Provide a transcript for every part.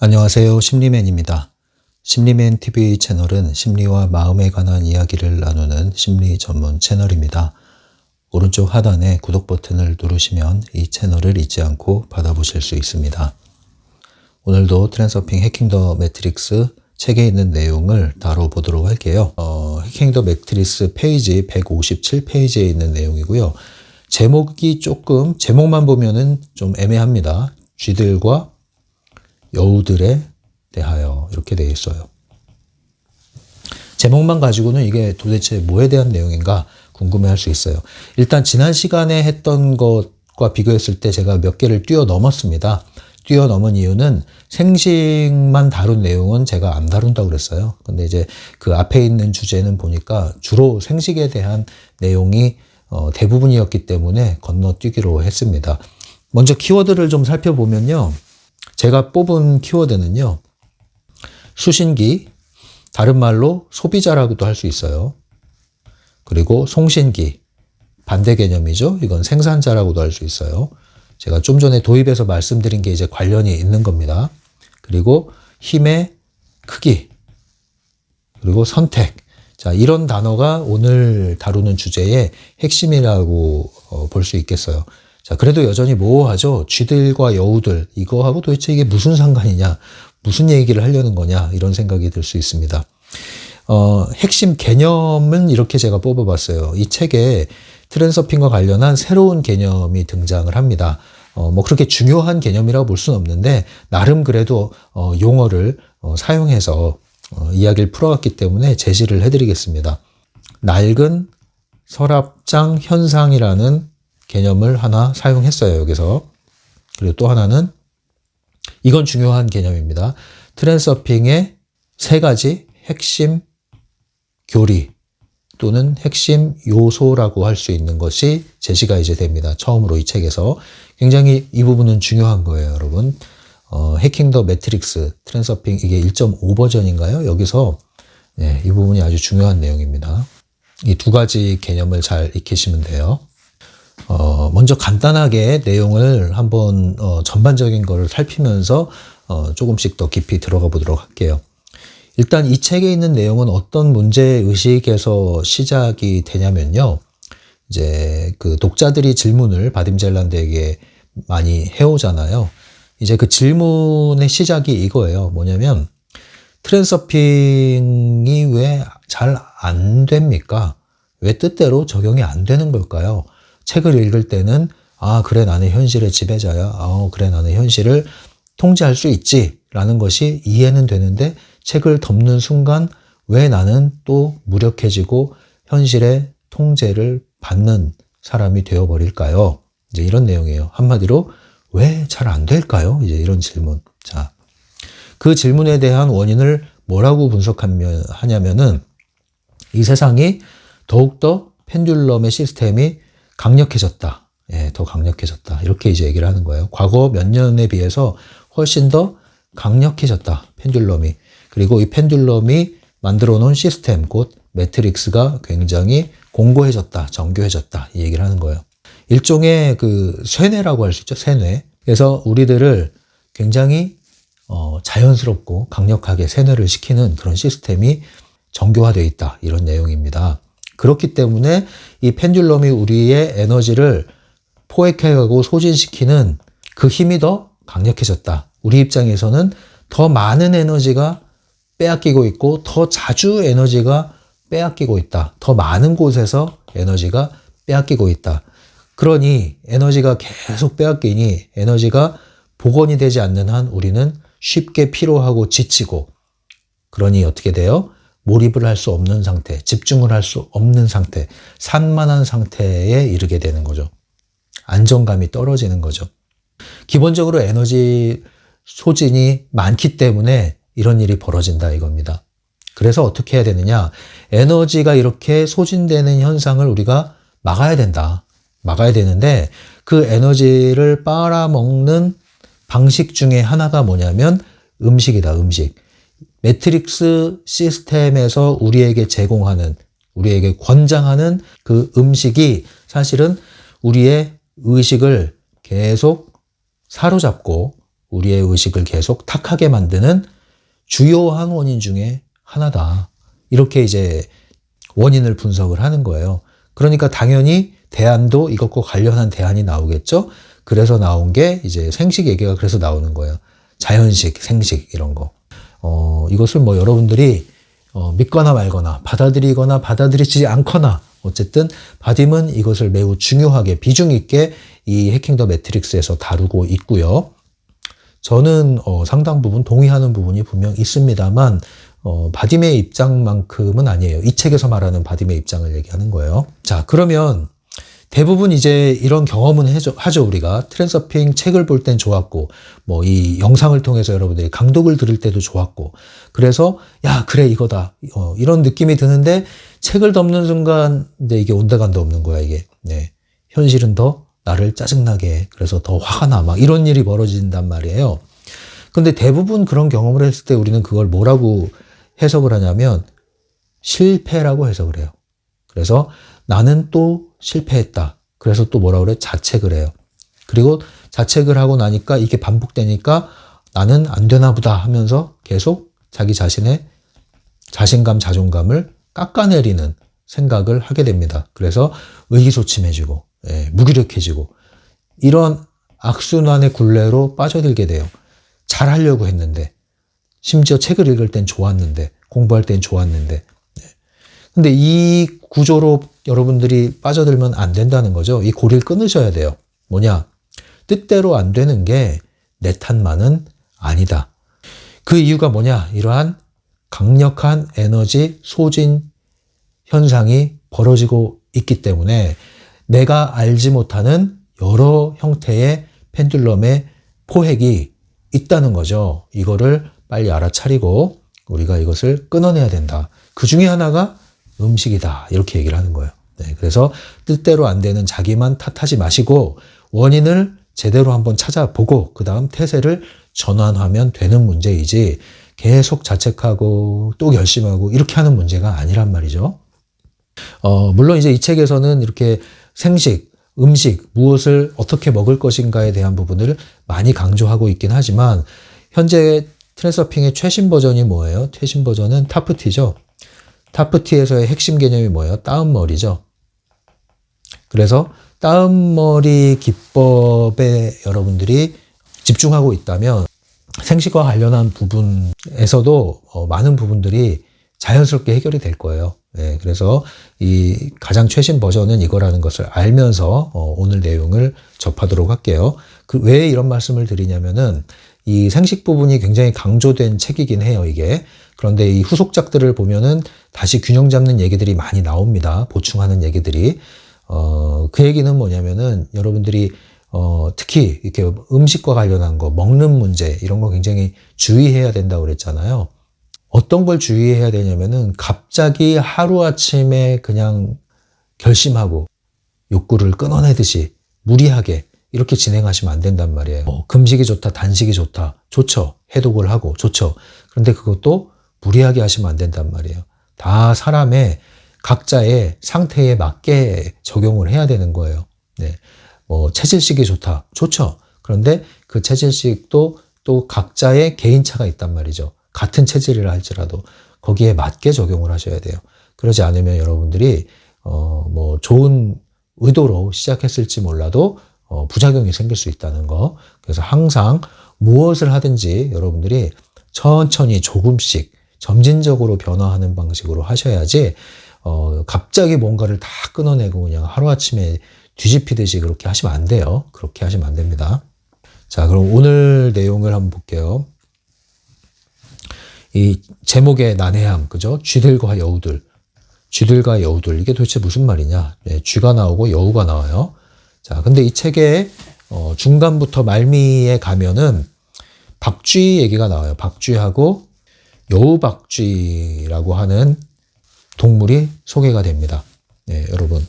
안녕하세요. 심리맨입니다. 심리맨 TV 채널은 심리와 마음에 관한 이야기를 나누는 심리 전문 채널입니다. 오른쪽 하단에 구독 버튼을 누르시면 이 채널을 잊지 않고 받아보실 수 있습니다. 오늘도 트랜서핑 해킹 더 매트릭스 책에 있는 내용을 다뤄보도록 할게요. 해킹 더 매트릭스 페이지 157페이지에 있는 내용이고요. 제목만 보면은 좀 애매합니다. 쥐들과 여우들에 대하여 이렇게 되어 있어요. 제목만 가지고는 이게 도대체 뭐에 대한 내용인가 궁금해할 수 있어요. 일단 지난 시간에 했던 것과 비교했을 때 제가 몇 개를 뛰어넘었습니다. 뛰어넘은 이유는 생식만 다룬 내용은 제가 안 다룬다고 그랬어요. 근데 이제 그 앞에 있는 주제는 보니까 주로 생식에 대한 내용이 대부분이었기 때문에 건너뛰기로 했습니다. 먼저 키워드를 좀 살펴보면요. 제가 뽑은 키워드는요. 수신기, 다른 말로 소비자라고도 할 수 있어요. 그리고 송신기, 반대 개념이죠. 이건 생산자라고도 할 수 있어요. 제가 좀 전에 도입해서 말씀드린 게 이제 관련이 있는 겁니다. 그리고 힘의 크기, 그리고 선택. 자, 이런 단어가 오늘 다루는 주제의 핵심이라고 볼 수 있겠어요. 자, 그래도 여전히 모호하죠. 쥐들과 여우들, 이거하고 도대체 이게 무슨 상관이냐, 무슨 얘기를 하려는 거냐, 이런 생각이 들 수 있습니다. 핵심 개념은 이렇게 제가 뽑아봤어요. 이 책에 트랜서핑과 관련한 새로운 개념이 등장을 합니다. 뭐 그렇게 중요한 개념이라고 볼 수는 없는데, 나름 그래도 용어를 사용해서 이야기를 풀어왔기 때문에 제시를 해드리겠습니다. 낡은 서랍장 현상이라는 개념을 하나 사용했어요, 여기서. 그리고 또 하나는, 이건 중요한 개념입니다. 트랜서핑의 세 가지 핵심 교리 또는 핵심 요소라고 할 수 있는 것이 제시가 이제 됩니다. 처음으로 이 책에서. 굉장히 이 부분은 중요한 거예요, 여러분. 해킹 더 매트릭스, 트랜서핑 이게 1.5 버전인가요? 여기서 이 부분이 아주 중요한 내용입니다. 이 두 가지 개념을 잘 익히시면 돼요. 먼저 간단하게 내용을 한번 전반적인 거를 살피면서 조금씩 더 깊이 들어가 보도록 할게요. 일단 이 책에 있는 내용은 어떤 문제의식에서 시작이 되냐면요. 이제 그 독자들이 질문을 바딤 젤란드에게 많이 해오잖아요. 이제 그 질문의 시작이 이거예요. 뭐냐면, 트랜서핑이 왜 잘 안 됩니까? 왜 뜻대로 적용이 안 되는 걸까요? 책을 읽을 때는 그래 나는 현실의 지배자야. 그래 나는 현실을 통제할 수 있지 라는 것이 이해는 되는데, 책을 덮는 순간 왜 나는 또 무력해지고 현실의 통제를 받는 사람이 되어버릴까요? 이제 이런 내용이에요. 한마디로 왜 잘 안 될까요? 이제 이런 질문. 자, 그 질문에 대한 원인을 뭐라고 분석하냐면은, 이 세상이 더욱더 펜듈럼의 시스템이 강력해졌다. 더 강력해졌다. 이렇게 이제 얘기를 하는 거예요. 과거 몇 년에 비해서 훨씬 더 강력해졌다. 펜듈럼이. 그리고 이 펜듈럼이 만들어 놓은 시스템, 곧 매트릭스가 굉장히 공고해졌다. 정교해졌다. 이 얘기를 하는 거예요. 일종의 그 쇠뇌라고 할 수 있죠. 쇠뇌. 그래서 우리들을 굉장히 자연스럽고 강력하게 세뇌를 시키는 그런 시스템이 정교화되어 있다. 이런 내용입니다. 그렇기 때문에 이 펜듈럼이 우리의 에너지를 포획해가고 소진시키는 그 힘이 더 강력해졌다. 우리 입장에서는 더 많은 에너지가 빼앗기고 있고 더 자주 에너지가 빼앗기고 있다. 더 많은 곳에서 에너지가 빼앗기고 있다. 그러니 에너지가 계속 빼앗기니 에너지가 복원이 되지 않는 한 우리는 쉽게 피로하고 지치고, 그러니 어떻게 돼요? 몰입을 할 수 없는 상태, 집중을 할 수 없는 상태, 산만한 상태에 이르게 되는 거죠. 안정감이 떨어지는 거죠. 기본적으로 에너지 소진이 많기 때문에 이런 일이 벌어진다 이겁니다. 그래서 어떻게 해야 되느냐? 에너지가 이렇게 소진되는 현상을 우리가 막아야 된다. 막아야 되는데, 그 에너지를 빨아먹는 방식 중에 하나가 뭐냐면 음식이다, 음식. 매트릭스 시스템에서 우리에게 제공하는, 우리에게 권장하는 그 음식이 사실은 우리의 의식을 계속 사로잡고 우리의 의식을 계속 탁하게 만드는 주요한 원인 중에 하나다. 이렇게 이제 원인을 분석을 하는 거예요. 그러니까 당연히 대안도 이것과 관련한 대안이 나오겠죠. 그래서 나온 게 이제 생식 얘기가 그래서 나오는 거예요. 자연식, 생식 이런 거. 이것을 뭐 여러분들이 믿거나 말거나 받아들이거나 받아들이지 않거나 어쨌든 바딤은 이것을 매우 중요하게 비중 있게 이 해킹 더 매트릭스에서 다루고 있고요. 저는 상당 부분 동의하는 부분이 분명 있습니다만 바딤의 입장만큼은 아니에요. 이 책에서 말하는 바딤의 입장을 얘기하는 거예요. 자, 그러면 대부분 이제 이런 경험은 하죠, 우리가. 트랜서핑 책을 볼 땐 좋았고, 뭐 이 영상을 통해서 여러분들이 강독을 들을 때도 좋았고, 그래서, 야, 그래, 이거다. 이런 느낌이 드는데, 책을 덮는 순간, 이제 이게 온데간도 없는 거야, 이게. 네. 현실은 더 나를 짜증나게 해. 그래서 더 화가 나. 막 이런 일이 벌어진단 말이에요. 근데 대부분 그런 경험을 했을 때 우리는 그걸 뭐라고 해석을 하냐면, 실패라고 해석을 해요. 그래서 나는 또 실패했다. 그래서 또 뭐라 그래? 자책을 해요. 그리고 자책을 하고 나니까 이게 반복되니까 나는 안 되나 보다 하면서 계속 자기 자신의 자신감, 자존감을 깎아내리는 생각을 하게 됩니다. 그래서 의기소침해지고 무기력해지고 이런 악순환의 굴레로 빠져들게 돼요. 잘하려고 했는데 심지어 책을 읽을 땐 좋았는데 공부할 땐 좋았는데 근데 이 구조로 여러분들이 빠져들면 안 된다는 거죠. 이 고리를 끊으셔야 돼요. 뭐냐? 뜻대로 안 되는 게 내 탓만은 아니다. 그 이유가 뭐냐? 이러한 강력한 에너지 소진 현상이 벌어지고 있기 때문에 내가 알지 못하는 여러 형태의 펜듈럼의 포획이 있다는 거죠. 이거를 빨리 알아차리고 우리가 이것을 끊어내야 된다. 그 중에 하나가 음식이다. 이렇게 얘기를 하는 거예요. 네, 그래서 뜻대로 안 되는 자기만 탓하지 마시고 원인을 제대로 한번 찾아보고 그 다음 태세를 전환하면 되는 문제이지 계속 자책하고 또 결심하고 이렇게 하는 문제가 아니란 말이죠. 물론 이제 이 책에서는 이렇게 생식, 음식, 무엇을 어떻게 먹을 것인가에 대한 부분을 많이 강조하고 있긴 하지만 현재 트랜서핑의 최신 버전이 뭐예요? 최신 버전은 타프티죠. 타프티에서의 핵심 개념이 뭐예요? 따음머리죠. 그래서 따음머리 기법에 여러분들이 집중하고 있다면 생식과 관련한 부분에서도 많은 부분들이 자연스럽게 해결이 될 거예요. 네, 그래서 이 가장 최신 버전은 이거라는 것을 알면서 오늘 내용을 접하도록 할게요. 왜 이런 말씀을 드리냐면은 이 생식 부분이 굉장히 강조된 책이긴 해요, 이게. 그런데 이 후속작들을 보면은 다시 균형 잡는 얘기들이 많이 나옵니다. 보충하는 얘기들이. 그 얘기는 뭐냐면은 여러분들이 특히 이렇게 음식과 관련한 거, 먹는 문제 이런 거 굉장히 주의해야 된다고 그랬잖아요. 어떤 걸 주의해야 되냐면은 갑자기 하루아침에 그냥 결심하고 욕구를 끊어내듯이 무리하게 이렇게 진행하시면 안 된단 말이에요. 금식이 좋다, 단식이 좋다. 좋죠. 해독을 하고 좋죠. 그런데 그것도 무리하게 하시면 안 된단 말이에요. 다 사람의 각자의 상태에 맞게 적용을 해야 되는 거예요. 네. 체질식이 좋다. 좋죠. 그런데 그 체질식도 또 각자의 개인차가 있단 말이죠. 같은 체질이라 할지라도 거기에 맞게 적용을 하셔야 돼요. 그러지 않으면 여러분들이 좋은 의도로 시작했을지 몰라도 부작용이 생길 수 있다는 거. 그래서 항상 무엇을 하든지 여러분들이 천천히 조금씩 점진적으로 변화하는 방식으로 하셔야지 갑자기 뭔가를 다 끊어내고 그냥 하루아침에 뒤집히듯이 그렇게 하시면 안 돼요. 그렇게 하시면 안 됩니다. 자, 그럼 오늘 내용을 한번 볼게요. 이 제목의 난해함, 그죠? 쥐들과 여우들. 쥐들과 여우들. 이게 도대체 무슨 말이냐? 네, 쥐가 나오고 여우가 나와요. 자, 근데 이 책의 중간부터 말미에 가면은 박쥐 얘기가 나와요. 박쥐하고 여우박쥐라고 하는 동물이 소개가 됩니다. 네, 여러분.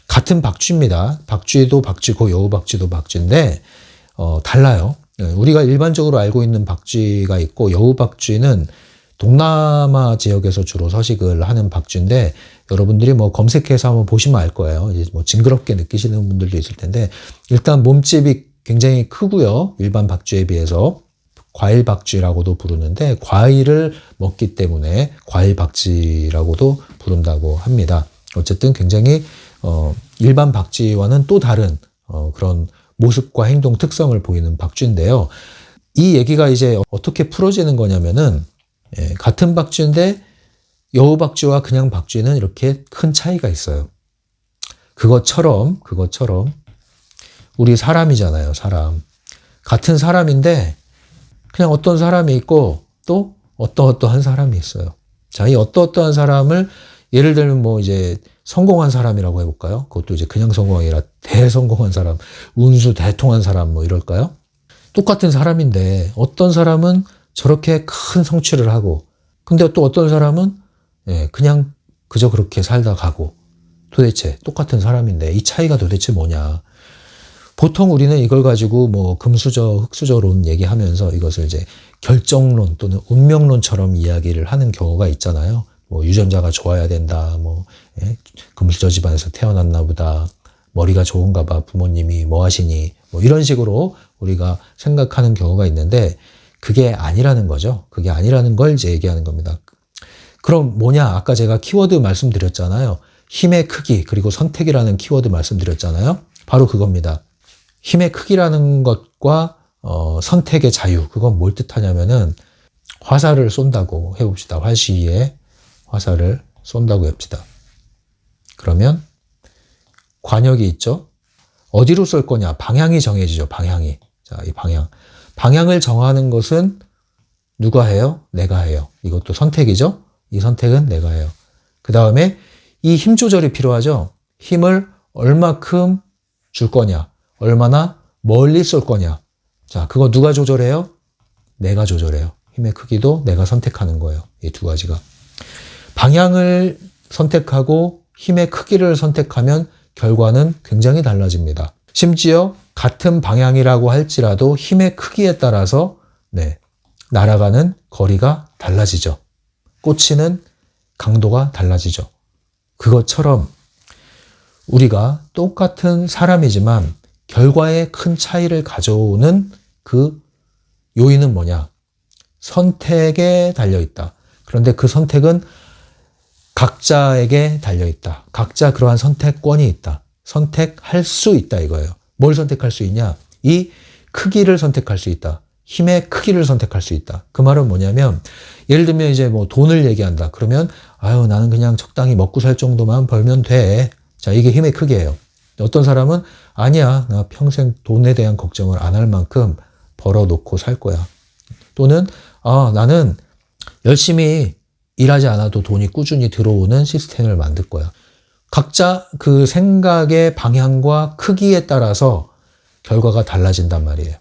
같은 박쥐입니다. 박쥐도 박쥐고 여우박쥐도 박쥐인데 달라요. 우리가 일반적으로 알고 있는 박쥐가 있고 여우박쥐는 동남아 지역에서 주로 서식을 하는 박쥐인데 여러분들이 검색해서 한번 보시면 알 거예요. 이제 징그럽게 느끼시는 분들도 있을 텐데 일단 몸집이 굉장히 크고요. 일반 박쥐에 비해서. 과일 박쥐라고도 부르는데 과일을 먹기 때문에 과일 박쥐라고도 부른다고 합니다. 어쨌든 굉장히 일반 박쥐와는 또 다른 그런 모습과 행동 특성을 보이는 박쥐인데요. 이 얘기가 이제 어떻게 풀어지는 거냐면은 같은 박쥐인데 여우 박쥐와 그냥 박쥐는 이렇게 큰 차이가 있어요. 그것처럼 우리 사람이잖아요. 사람. 같은 사람인데 그냥 어떤 사람이 있고 또 어떠한 사람이 있어요. 자, 이 어떠한 사람을 예를 들면 뭐 이제 성공한 사람이라고 해볼까요? 그것도 이제 그냥 성공이 아니라 대성공한 사람, 운수 대통한 사람 뭐 이럴까요? 똑같은 사람인데 어떤 사람은 저렇게 큰 성취를 하고 근데 또 어떤 사람은 그냥 그저 그렇게 살다 가고 도대체 똑같은 사람인데 이 차이가 도대체 뭐냐. 보통 우리는 이걸 가지고 뭐 금수저, 흑수저론 얘기하면서 이것을 이제 결정론 또는 운명론처럼 이야기를 하는 경우가 있잖아요. 뭐 유전자가 좋아야 된다, 뭐 금수저 집안에서 태어났나 보다, 머리가 좋은가 봐, 부모님이 뭐 하시니, 뭐 이런 식으로 우리가 생각하는 경우가 있는데 그게 아니라는 거죠. 그게 아니라는 걸 이제 얘기하는 겁니다. 그럼 뭐냐? 아까 제가 키워드 말씀드렸잖아요. 힘의 크기 그리고 선택이라는 키워드 말씀드렸잖아요. 바로 그겁니다. 힘의 크기라는 것과 선택의 자유, 그건 뭘 뜻하냐면은 화살을 쏜다고 해봅시다. 활시위에 화살을 쏜다고 해봅시다. 그러면 관역이 있죠. 어디로 쏠 거냐? 방향이 정해지죠. 방향이. 자, 이 방향. 방향을 정하는 것은 누가 해요? 내가 해요. 이것도 선택이죠. 이 선택은 내가 해요. 그 다음에 이 힘 조절이 필요하죠. 힘을 얼마큼 줄 거냐? 얼마나 멀리 쏠 거냐. 자, 그거 누가 조절해요? 내가 조절해요. 힘의 크기도 내가 선택하는 거예요. 이 두 가지가. 방향을 선택하고 힘의 크기를 선택하면 결과는 굉장히 달라집니다. 심지어 같은 방향이라고 할지라도 힘의 크기에 따라서 날아가는 거리가 달라지죠. 꽂히는 강도가 달라지죠. 그것처럼 우리가 똑같은 사람이지만 결과에 큰 차이를 가져오는 그 요인은 뭐냐? 선택에 달려있다. 그런데 그 선택은 각자에게 달려있다. 각자 그러한 선택권이 있다. 선택할 수 있다 이거예요. 뭘 선택할 수 있냐? 이 크기를 선택할 수 있다. 힘의 크기를 선택할 수 있다. 그 말은 뭐냐면 예를 들면 이제 뭐 돈을 얘기한다. 그러면 나는 그냥 적당히 먹고 살 정도만 벌면 돼. 자, 이게 힘의 크기예요. 어떤 사람은 아니야, 나 평생 돈에 대한 걱정을 안 할 만큼 벌어놓고 살 거야. 또는 나는 열심히 일하지 않아도 돈이 꾸준히 들어오는 시스템을 만들 거야. 각자 그 생각의 방향과 크기에 따라서 결과가 달라진단 말이에요.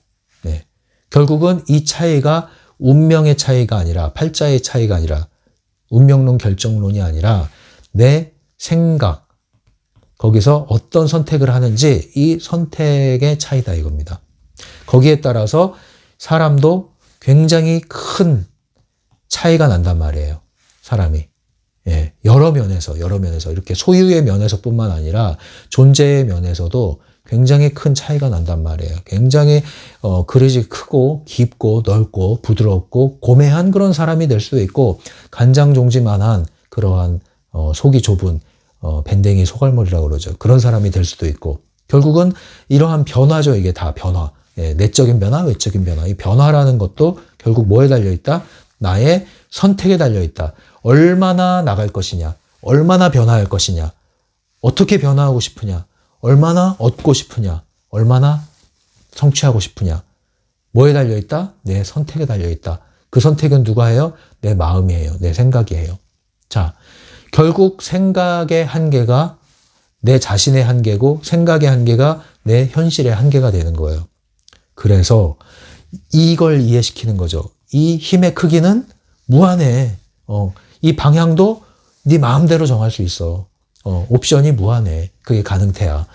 네. 결국은 이 차이가 운명의 차이가 아니라 팔자의 차이가 아니라 운명론 결정론이 아니라 내 생각, 거기서 어떤 선택을 하는지 이 선택의 차이다 이겁니다. 거기에 따라서 사람도 굉장히 큰 차이가 난단 말이에요. 사람이. 여러 면에서 이렇게 소유의 면에서뿐만 아니라 존재의 면에서도 굉장히 큰 차이가 난단 말이에요. 굉장히 그릇이 크고 깊고 넓고 부드럽고 고매한 그런 사람이 될 수도 있고 간장종지만한 그러한 속이 좁은 밴댕이 소갈머리라고 그러죠. 그런 사람이 될 수도 있고 결국은 이러한 변화죠. 이게 다 변화. 내적인 변화, 외적인 변화. 이 변화라는 것도 결국 뭐에 달려있다? 나의 선택에 달려있다. 얼마나 나갈 것이냐, 얼마나 변화할 것이냐, 어떻게 변화하고 싶으냐, 얼마나 얻고 싶으냐, 얼마나 성취하고 싶으냐. 뭐에 달려있다? 내 선택에 달려있다. 그 선택은 누가 해요? 내 마음이 해요. 내 생각이 해요. 자, 결국 생각의 한계가 내 자신의 한계고 생각의 한계가 내 현실의 한계가 되는 거예요. 그래서 이걸 이해시키는 거죠. 이 힘의 크기는 무한해. 이 방향도 네 마음대로 정할 수 있어. 옵션이 무한해. 그게 가능태야.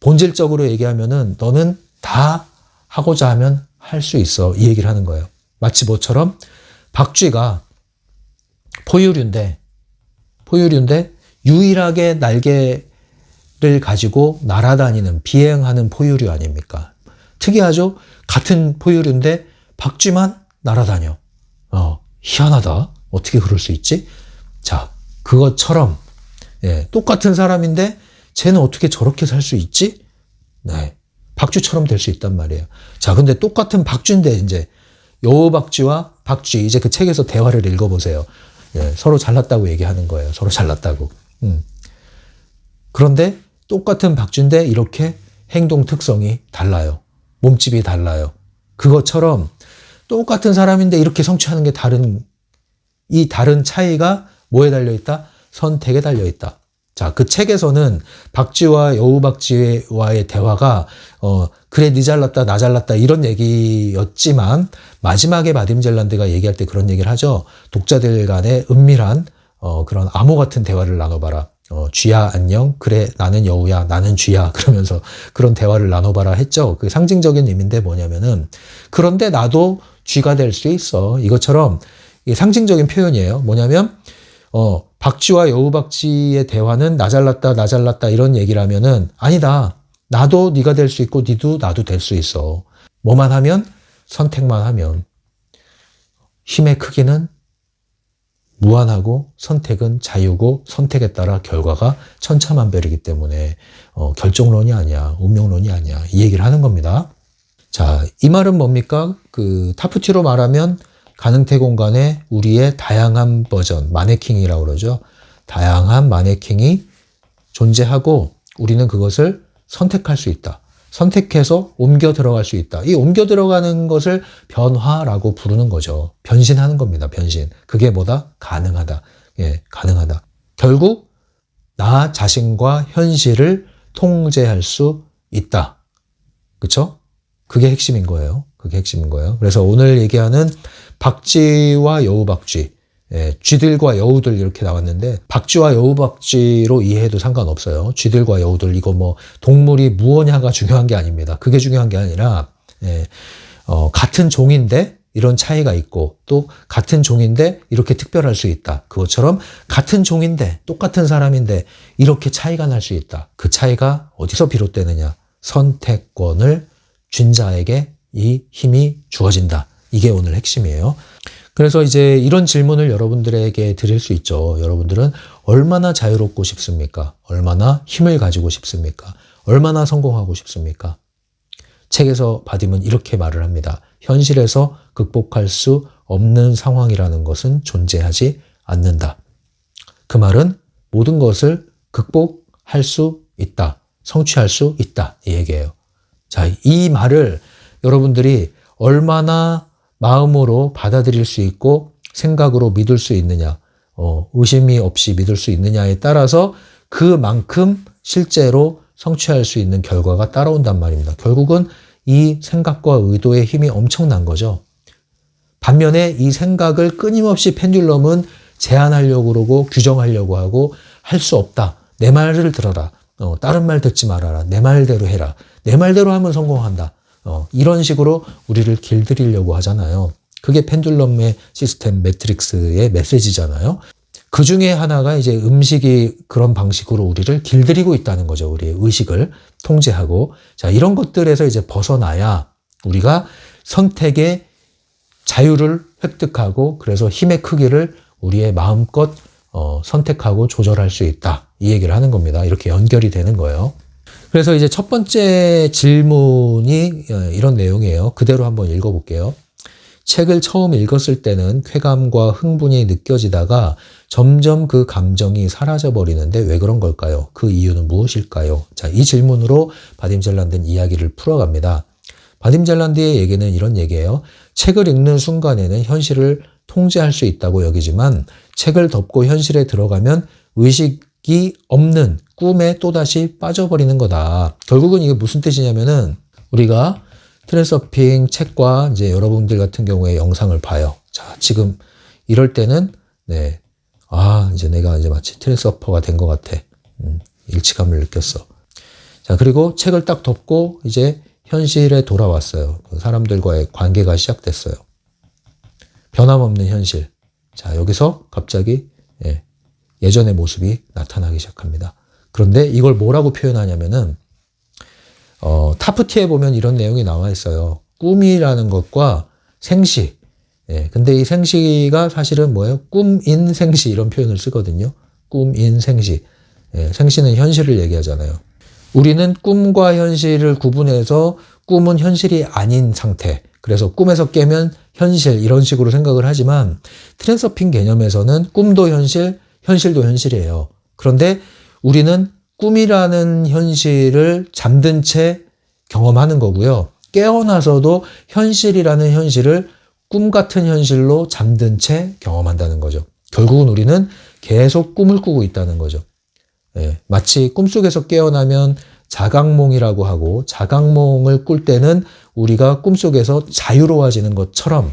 본질적으로 얘기하면은 너는 다 하고자 하면 할 수 있어. 이 얘기를 하는 거예요. 마치 뭐처럼 박쥐가 포유류인데 유일하게 날개를 가지고 날아다니는 비행하는 포유류 아닙니까? 특이하죠? 같은 포유류인데 박쥐만 날아다녀. 희한하다. 어떻게 그럴 수 있지? 자, 그것처럼 똑같은 사람인데 쟤는 어떻게 저렇게 살 수 있지? 네, 박쥐처럼 될 수 있단 말이에요. 자, 근데 똑같은 박쥐인데 이제 여우박쥐와 박쥐, 이제 그 책에서 대화를 읽어보세요. 서로 잘났다고 얘기하는 거예요. 서로 잘났다고. 그런데 똑같은 박쥐인데 이렇게 행동 특성이 달라요. 몸집이 달라요. 그것처럼 똑같은 사람인데 이렇게 성취하는 게 다른, 이 다른 차이가 뭐에 달려있다? 선택에 달려있다. 자, 그 책에서는 박쥐와 여우박쥐와의 대화가 그래 니 잘났다 나 잘났다 이런 얘기였지만 마지막에 바딤 젤란드가 얘기할 때 그런 얘기를 하죠. 독자들 간의 은밀한 그런 암호 같은 대화를 나눠봐라. 쥐야 안녕, 그래 나는 여우야 나는 쥐야, 그러면서 그런 대화를 나눠봐라 했죠. 그 상징적인 의미인데 뭐냐면은 그런데 나도 쥐가 될 수 있어. 이것처럼 이게 상징적인 표현이에요. 뭐냐면 박쥐와 여우박쥐의 대화는 나 잘났다 나 잘났다 이런 얘기를 하면은 아니다. 나도 네가 될 수 있고 니도 나도 될 수 있어. 뭐만 하면? 선택만 하면. 힘의 크기는 무한하고 선택은 자유고 선택에 따라 결과가 천차만별이기 때문에 결정론이 아니야. 운명론이 아니야. 이 얘기를 하는 겁니다. 자, 이 말은 뭡니까? 그 타프티로 말하면 가능태 공간에 우리의 다양한 버전, 마네킹이라고 그러죠. 다양한 마네킹이 존재하고 우리는 그것을 선택할 수 있다. 선택해서 옮겨 들어갈 수 있다. 이 옮겨 들어가는 것을 변화라고 부르는 거죠. 변신하는 겁니다. 변신. 그게 뭐다? 가능하다. 가능하다. 결국 나 자신과 현실을 통제할 수 있다. 그쵸? 그게 핵심인 거예요. 그게 핵심인 거예요. 그래서 오늘 얘기하는 박쥐와 여우박쥐, 쥐들과 여우들 이렇게 나왔는데 박쥐와 여우박쥐로 이해해도 상관없어요. 쥐들과 여우들, 이거 뭐 동물이 무엇냐가 중요한 게 아닙니다. 그게 중요한 게 아니라 같은 종인데 이런 차이가 있고 또 같은 종인데 이렇게 특별할 수 있다. 그것처럼 같은 종인데 똑같은 사람인데 이렇게 차이가 날 수 있다. 그 차이가 어디서 비롯되느냐? 선택권을 쥔 자에게 이 힘이 주어진다. 이게 오늘 핵심이에요. 그래서 이제 이런 질문을 여러분들에게 드릴 수 있죠. 여러분들은 얼마나 자유롭고 싶습니까? 얼마나 힘을 가지고 싶습니까? 얼마나 성공하고 싶습니까? 책에서 바딤은 이렇게 말을 합니다. 현실에서 극복할 수 없는 상황이라는 것은 존재하지 않는다. 그 말은 모든 것을 극복할 수 있다. 성취할 수 있다. 이 얘기예요. 자, 이 말을 여러분들이 얼마나 마음으로 받아들일 수 있고 생각으로 믿을 수 있느냐, 의심이 없이 믿을 수 있느냐에 따라서 그만큼 실제로 성취할 수 있는 결과가 따라온단 말입니다. 결국은 이 생각과 의도의 힘이 엄청난 거죠. 반면에 이 생각을 끊임없이 펜듈럼은 제한하려고 그러고 규정하려고 하고 할 수 없다. 내 말을 들어라. 다른 말 듣지 말아라. 내 말대로 해라. 내 말대로 하면 성공한다. 이런 식으로 우리를 길들이려고 하잖아요. 그게 펜듈럼의 시스템 매트릭스의 메시지잖아요. 그 중에 하나가 이제 음식이 그런 방식으로 우리를 길들이고 있다는 거죠. 우리의 의식을 통제하고. 자, 이런 것들에서 이제 벗어나야 우리가 선택의 자유를 획득하고 그래서 힘의 크기를 우리의 마음껏 선택하고 조절할 수 있다. 이 얘기를 하는 겁니다. 이렇게 연결이 되는 거예요. 그래서 이제 첫 번째 질문이 이런 내용이에요. 그대로 한번 읽어볼게요. 책을 처음 읽었을 때는 쾌감과 흥분이 느껴지다가 점점 그 감정이 사라져버리는데 왜 그런 걸까요? 그 이유는 무엇일까요? 자, 이 질문으로 바딤 젤란드는 이야기를 풀어갑니다. 바딤 젤란드의 얘기는 이런 얘기예요. 책을 읽는 순간에는 현실을 통제할 수 있다고 여기지만 책을 덮고 현실에 들어가면 의식이 없는 꿈에 또다시 빠져버리는 거다. 결국은 이게 무슨 뜻이냐면은 우리가 트랜서핑 책과 이제 여러분들 같은 경우에 영상을 봐요. 자, 지금 이럴 때는 이제 내가 이제 마치 트랜서퍼가 된 것 같아. 일치감을 느꼈어. 자, 그리고 책을 딱 덮고 이제 현실에 돌아왔어요. 사람들과의 관계가 시작됐어요. 변함없는 현실. 자, 여기서 갑자기 예전의 모습이 나타나기 시작합니다. 그런데 이걸 뭐라고 표현하냐면은 타프티에 보면 이런 내용이 나와 있어요. 꿈이라는 것과 생시. 예, 근데 이 생시가 사실은 뭐예요? 꿈인 생시 이런 표현을 쓰거든요. 꿈인 생시. 예, 생시는 현실을 얘기하잖아요. 우리는 꿈과 현실을 구분해서 꿈은 현실이 아닌 상태. 그래서 꿈에서 깨면 현실 이런 식으로 생각을 하지만 트랜서핑 개념에서는 꿈도 현실, 현실도 현실이에요. 그런데 우리는 꿈이라는 현실을 잠든 채 경험하는 거고요. 깨어나서도 현실이라는 현실을 꿈 같은 현실로 잠든 채 경험한다는 거죠. 결국은 우리는 계속 꿈을 꾸고 있다는 거죠. 예, 마치 꿈속에서 깨어나면 자각몽이라고 하고 자각몽을 꿀 때는 우리가 꿈속에서 자유로워지는 것처럼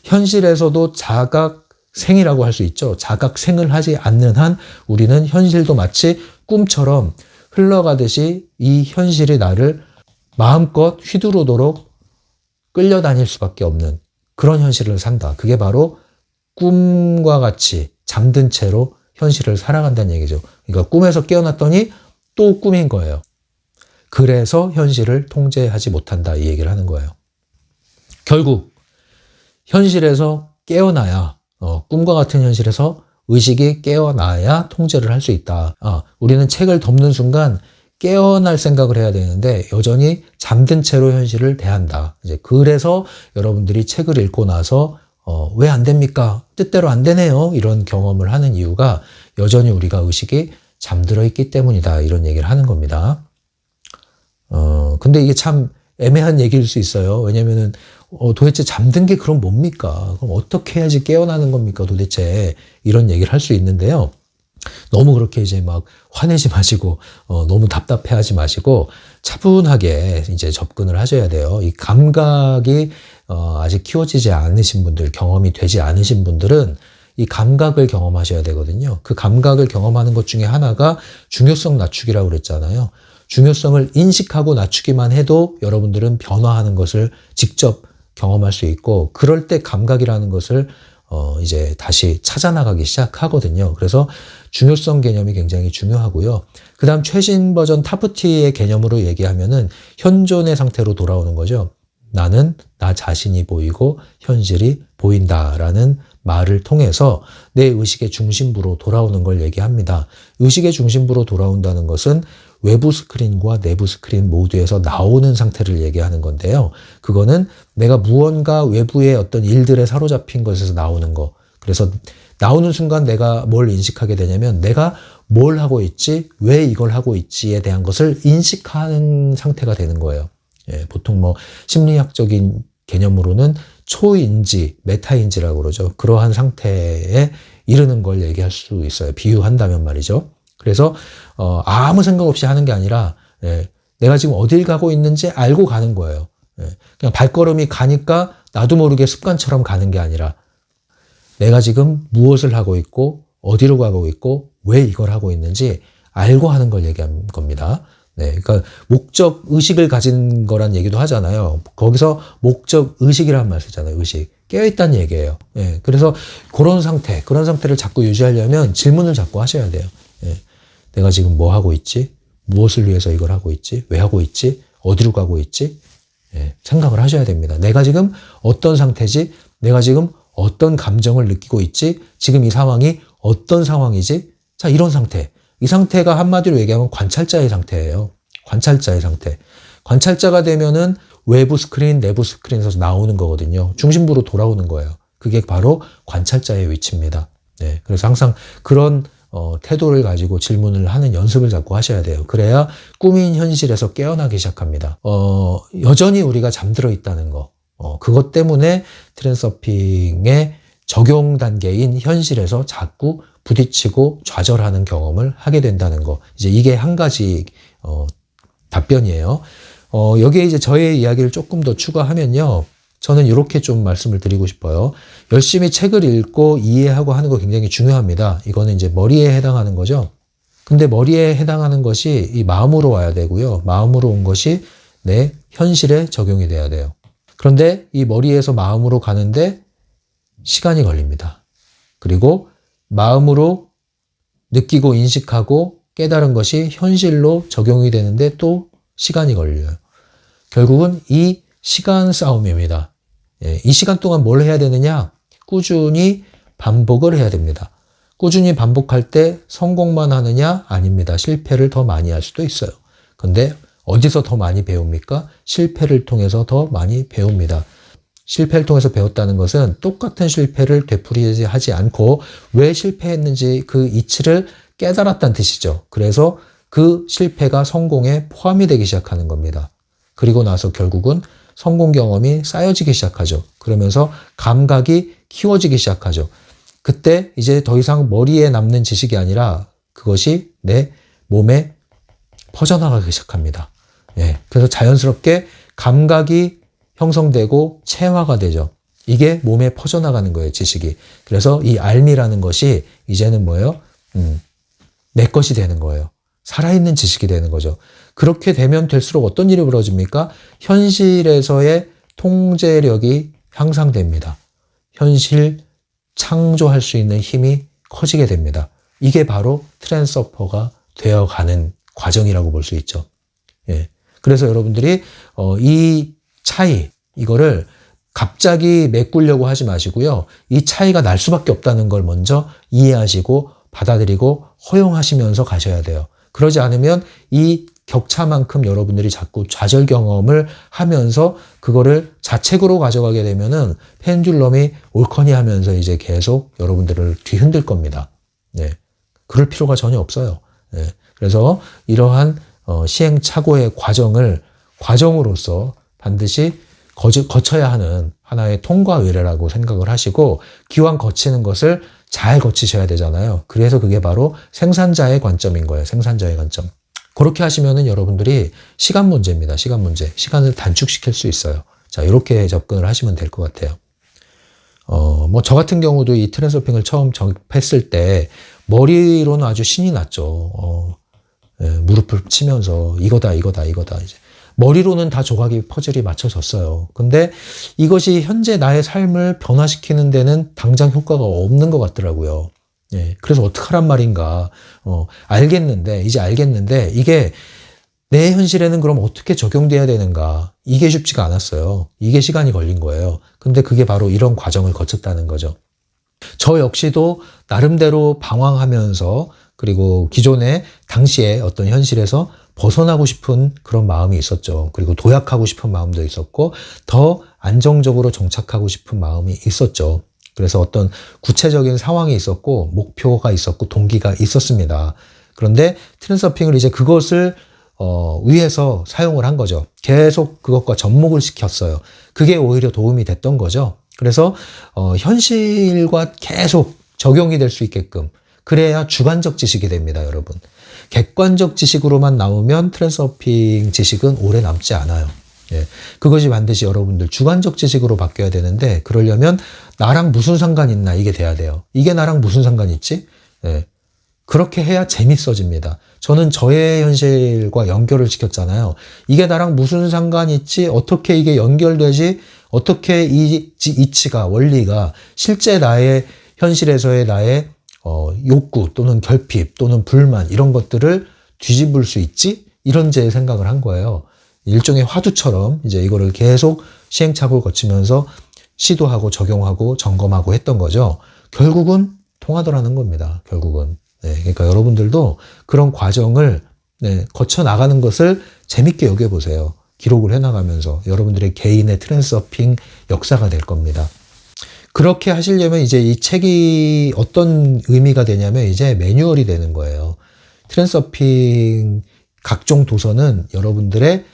현실에서도 자각생이라고 할 수 있죠. 자각생을 하지 않는 한 우리는 현실도 마치 꿈처럼 흘러가듯이 이 현실이 나를 마음껏 휘두르도록 끌려다닐 수밖에 없는 그런 현실을 산다. 그게 바로 꿈과 같이 잠든 채로 현실을 살아간다는 얘기죠. 그러니까 꿈에서 깨어났더니 또 꿈인 거예요. 그래서 현실을 통제하지 못한다 이 얘기를 하는 거예요. 결국 현실에서 깨어나야 꿈과 같은 현실에서 의식이 깨어나야 통제를 할 수 있다. 우리는 책을 덮는 순간 깨어날 생각을 해야 되는데 여전히 잠든 채로 현실을 대한다. 이제 그래서 여러분들이 책을 읽고 나서 왜 안 됩니까? 뜻대로 안 되네요. 이런 경험을 하는 이유가 여전히 우리가 의식이 잠들어 있기 때문이다. 이런 얘기를 하는 겁니다. 근데 이게 참 애매한 얘기일 수 있어요. 왜냐면은 도대체 잠든 게 그럼 뭡니까? 그럼 어떻게 해야지 깨어나는 겁니까? 도대체 이런 얘기를 할 수 있는데요. 너무 그렇게 이제 막 화내지 마시고 너무 답답해하지 마시고 차분하게 이제 접근을 하셔야 돼요. 이 감각이 아직 키워지지 않으신 분들, 경험이 되지 않으신 분들은 이 감각을 경험하셔야 되거든요. 그 감각을 경험하는 것 중에 하나가 중요성 낮추기라고 그랬잖아요. 중요성을 인식하고 낮추기만 해도 여러분들은 변화하는 것을 직접 경험할 수 있고 그럴 때 감각이라는 것을 이제 다시 찾아나가기 시작하거든요. 그래서 중요성 개념이 굉장히 중요하고요. 그 다음 최신 버전 타프티의 개념으로 얘기하면은 현존의 상태로 돌아오는 거죠. 나는 나 자신이 보이고 현실이 보인다라는 말을 통해서 내 의식의 중심부로 돌아오는 걸 얘기합니다. 의식의 중심부로 돌아온다는 것은 외부 스크린과 내부 스크린 모두에서 나오는 상태를 얘기하는 건데요. 그거는 내가 무언가 외부의 어떤 일들에 사로잡힌 것에서 나오는 거. 그래서 나오는 순간 내가 뭘 인식하게 되냐면 내가 뭘 하고 있지, 왜 이걸 하고 있지에 대한 것을 인식하는 상태가 되는 거예요. 예, 보통 뭐 심리학적인 개념으로는 초인지, 메타인지라고 그러죠. 그러한 상태에 이르는 걸 얘기할 수 있어요. 비유한다면 말이죠. 그래서 아무 생각 없이 하는 게 아니라 내가 지금 어딜 가고 있는지 알고 가는 거예요. 그냥 발걸음이 가니까 나도 모르게 습관처럼 가는 게 아니라 내가 지금 무엇을 하고 있고 어디로 가고 있고 왜 이걸 하고 있는지 알고 하는 걸 얘기한 겁니다. 네, 그러니까 목적 의식을 가진 거란 얘기도 하잖아요. 거기서 목적 의식이라는 말 쓰잖아요. 의식. 깨어있다는 얘기예요. 예, 그래서 그런 상태를 자꾸 유지하려면 질문을 자꾸 하셔야 돼요. 예, 내가 지금 뭐 하고 있지? 무엇을 위해서 이걸 하고 있지? 왜 하고 있지? 어디로 가고 있지? 예, 생각을 하셔야 됩니다. 내가 지금 어떤 상태지? 내가 지금 어떤 감정을 느끼고 있지? 지금 이 상황이 어떤 상황이지? 자, 이런 상태. 이 상태가 한마디로 얘기하면 관찰자의 상태예요. 관찰자의 상태. 관찰자가 되면은 외부 스크린, 내부 스크린에서 나오는 거거든요. 중심부로 돌아오는 거예요. 그게 바로 관찰자의 위치입니다. 네, 그래서 항상 그런 태도를 가지고 질문을 하는 연습을 자꾸 하셔야 돼요. 그래야 꿈인 현실에서 깨어나기 시작합니다. 여전히 우리가 잠들어 있다는 거. 그것 때문에 트랜서핑의 적용 단계인 현실에서 자꾸 부딪히고 좌절하는 경험을 하게 된다는 거. 이제 이게 한 가지 답변이에요. 여기에 이제 저의 이야기를 조금 더 추가하면요. 저는 이렇게 좀 말씀을 드리고 싶어요. 열심히 책을 읽고 이해하고 하는 거 굉장히 중요합니다. 이거는 이제 머리에 해당하는 거죠. 근데 머리에 해당하는 것이 이 마음으로 와야 되고요. 마음으로 온 것이 내 현실에 적용이 돼야 돼요. 그런데 이 머리에서 마음으로 가는데 시간이 걸립니다. 그리고 마음으로 느끼고 인식하고 깨달은 것이 현실로 적용이 되는데 또 시간이 걸려요. 결국은 이 시간 싸움입니다. 예, 이 시간 동안 뭘 해야 되느냐? 꾸준히 반복을 해야 됩니다. 꾸준히 반복할 때 성공만 하느냐? 아닙니다. 실패를 더 많이 할 수도 있어요. 근데 어디서 더 많이 배웁니까? 실패를 통해서 더 많이 배웁니다. 실패를 통해서 배웠다는 것은 똑같은 실패를 되풀이하지 않고 왜 실패했는지 그 이치를 깨달았다는 뜻이죠. 그래서 그 실패가 성공에 포함이 되기 시작하는 겁니다. 그리고 나서 결국은 성공 경험이 쌓여지기 시작하죠. 그러면서 감각이 키워지기 시작하죠. 그때 이제 더 이상 머리에 남는 지식이 아니라 그것이 내 몸에 퍼져나가기 시작합니다. 예, 그래서 자연스럽게 감각이 형성되고 체화가 되죠. 이게 몸에 퍼져나가는 거예요, 지식이. 그래서 이 알미라는 것이 이제는 뭐예요? 내 것이 되는 거예요. 살아있는 지식이 되는 거죠. 그렇게 되면 될수록 어떤 일이 벌어집니까? 현실에서의 통제력이 향상됩니다. 현실 창조할 수 있는 힘이 커지게 됩니다. 이게 바로 트랜스퍼가 되어가는 과정이라고 볼 수 있죠. 예. 그래서 여러분들이 이 차이, 이거를 갑자기 메꾸려고 하지 마시고요. 이 차이가 날 수밖에 없다는 걸 먼저 이해하시고 받아들이고 허용하시면서 가셔야 돼요. 그러지 않으면 이 격차만큼 여러분들이 자꾸 좌절 경험을 하면서 그거를 자책으로 가져가게 되면은 펜듈럼이 옳거니 하면서 이제 계속 여러분들을 뒤흔들 겁니다. 네. 그럴 필요가 전혀 없어요. 네. 그래서 이러한 시행착오의 과정으로서 반드시 거쳐야 하는 하나의 통과 의례라고 생각을 하시고 기왕 거치는 것을 잘 거치셔야 되잖아요. 그래서 그게 바로 생산자의 관점인 거예요. 생산자의 관점. 그렇게 하시면은 여러분들이 시간 문제입니다. 시간 문제. 시간을 단축시킬 수 있어요. 자, 이렇게 접근을 하시면 될 것 같아요. 뭐 저 같은 경우도 이 트랜스서핑을 처음 접했을 때 머리로는 아주 신이 났죠. 예, 무릎을 치면서 이거다 이제. 머리로는 다 조각이 퍼즐이 맞춰졌어요. 근데 이것이 현재 나의 삶을 변화시키는 데는 당장 효과가 없는 것 같더라고요. 예, 그래서 어떡하란 말인가. 이제 알겠는데 이게 내 현실에는 그럼 어떻게 적용돼야 되는가. 이게 쉽지가 않았어요. 이게 시간이 걸린 거예요. 근데 그게 바로 이런 과정을 거쳤다는 거죠. 저 역시도 나름대로 방황하면서 그리고 기존에 당시에 어떤 현실에서 벗어나고 싶은 그런 마음이 있었죠. 그리고 도약하고 싶은 마음도 있었고 더 안정적으로 정착하고 싶은 마음이 있었죠. 그래서 어떤 구체적인 상황이 있었고 목표가 있었고 동기가 있었습니다. 그런데 트랜스서핑을 이제 그것을 위해서 사용을 한 거죠. 계속 그것과 접목을 시켰어요. 그게 오히려 도움이 됐던 거죠. 그래서 현실과 계속 적용이 될 수 있게끔 그래야 주관적 지식이 됩니다, 여러분. 객관적 지식으로만 나오면 트랜스서핑 지식은 오래 남지 않아요. 예, 그것이 반드시 여러분들 주관적 지식으로 바뀌어야 되는데 그러려면 나랑 무슨 상관 있나 이게 돼야 돼요. 이게 나랑 무슨 상관 있지? 예, 그렇게 해야 재밌어집니다. 저는 저의 현실과 연결을 시켰잖아요. 이게 나랑 무슨 상관 있지? 어떻게 이게 연결되지? 어떻게 이 이치가 원리가 실제 나의 현실에서의 나의 욕구 또는 결핍 또는 불만 이런 것들을 뒤집을 수 있지? 이런 제 생각을 한 거예요. 일종의 화두처럼 이제 이거를 계속 시행착오를 거치면서 시도하고 적용하고 점검하고 했던 거죠. 결국은 통하더라는 겁니다. 결국은. 네, 그러니까 여러분들도 그런 과정을 거쳐 나가는 것을 재밌게 여겨보세요. 기록을 해나가면서 여러분들의 개인의 트랜스서핑 역사가 될 겁니다. 그렇게 하시려면 이제 이 책이 어떤 의미가 되냐면 이제 매뉴얼이 되는 거예요. 트랜스서핑 각종 도서는 여러분들의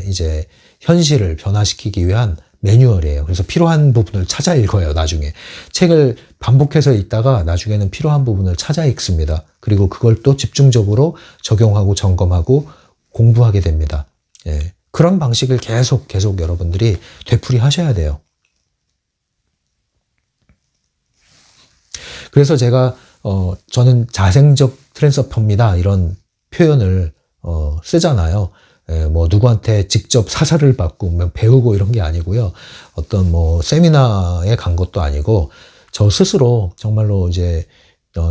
이제 현실을 변화시키기 위한 매뉴얼이에요. 그래서 필요한 부분을 찾아 읽어요, 나중에. 책을 반복해서 읽다가 나중에는 필요한 부분을 찾아 읽습니다. 그리고 그걸 또 집중적으로 적용하고 점검하고 공부하게 됩니다. 예. 그런 방식을 계속 여러분들이 되풀이 하셔야 돼요. 그래서 제가 저는 자생적 트랜스퍼입니다. 이런 표현을 쓰잖아요. 뭐 누구한테 직접 사사를 받고 배우고 이런 게 아니고요. 어떤 뭐 세미나에 간 것도 아니고 저 스스로 정말로 이제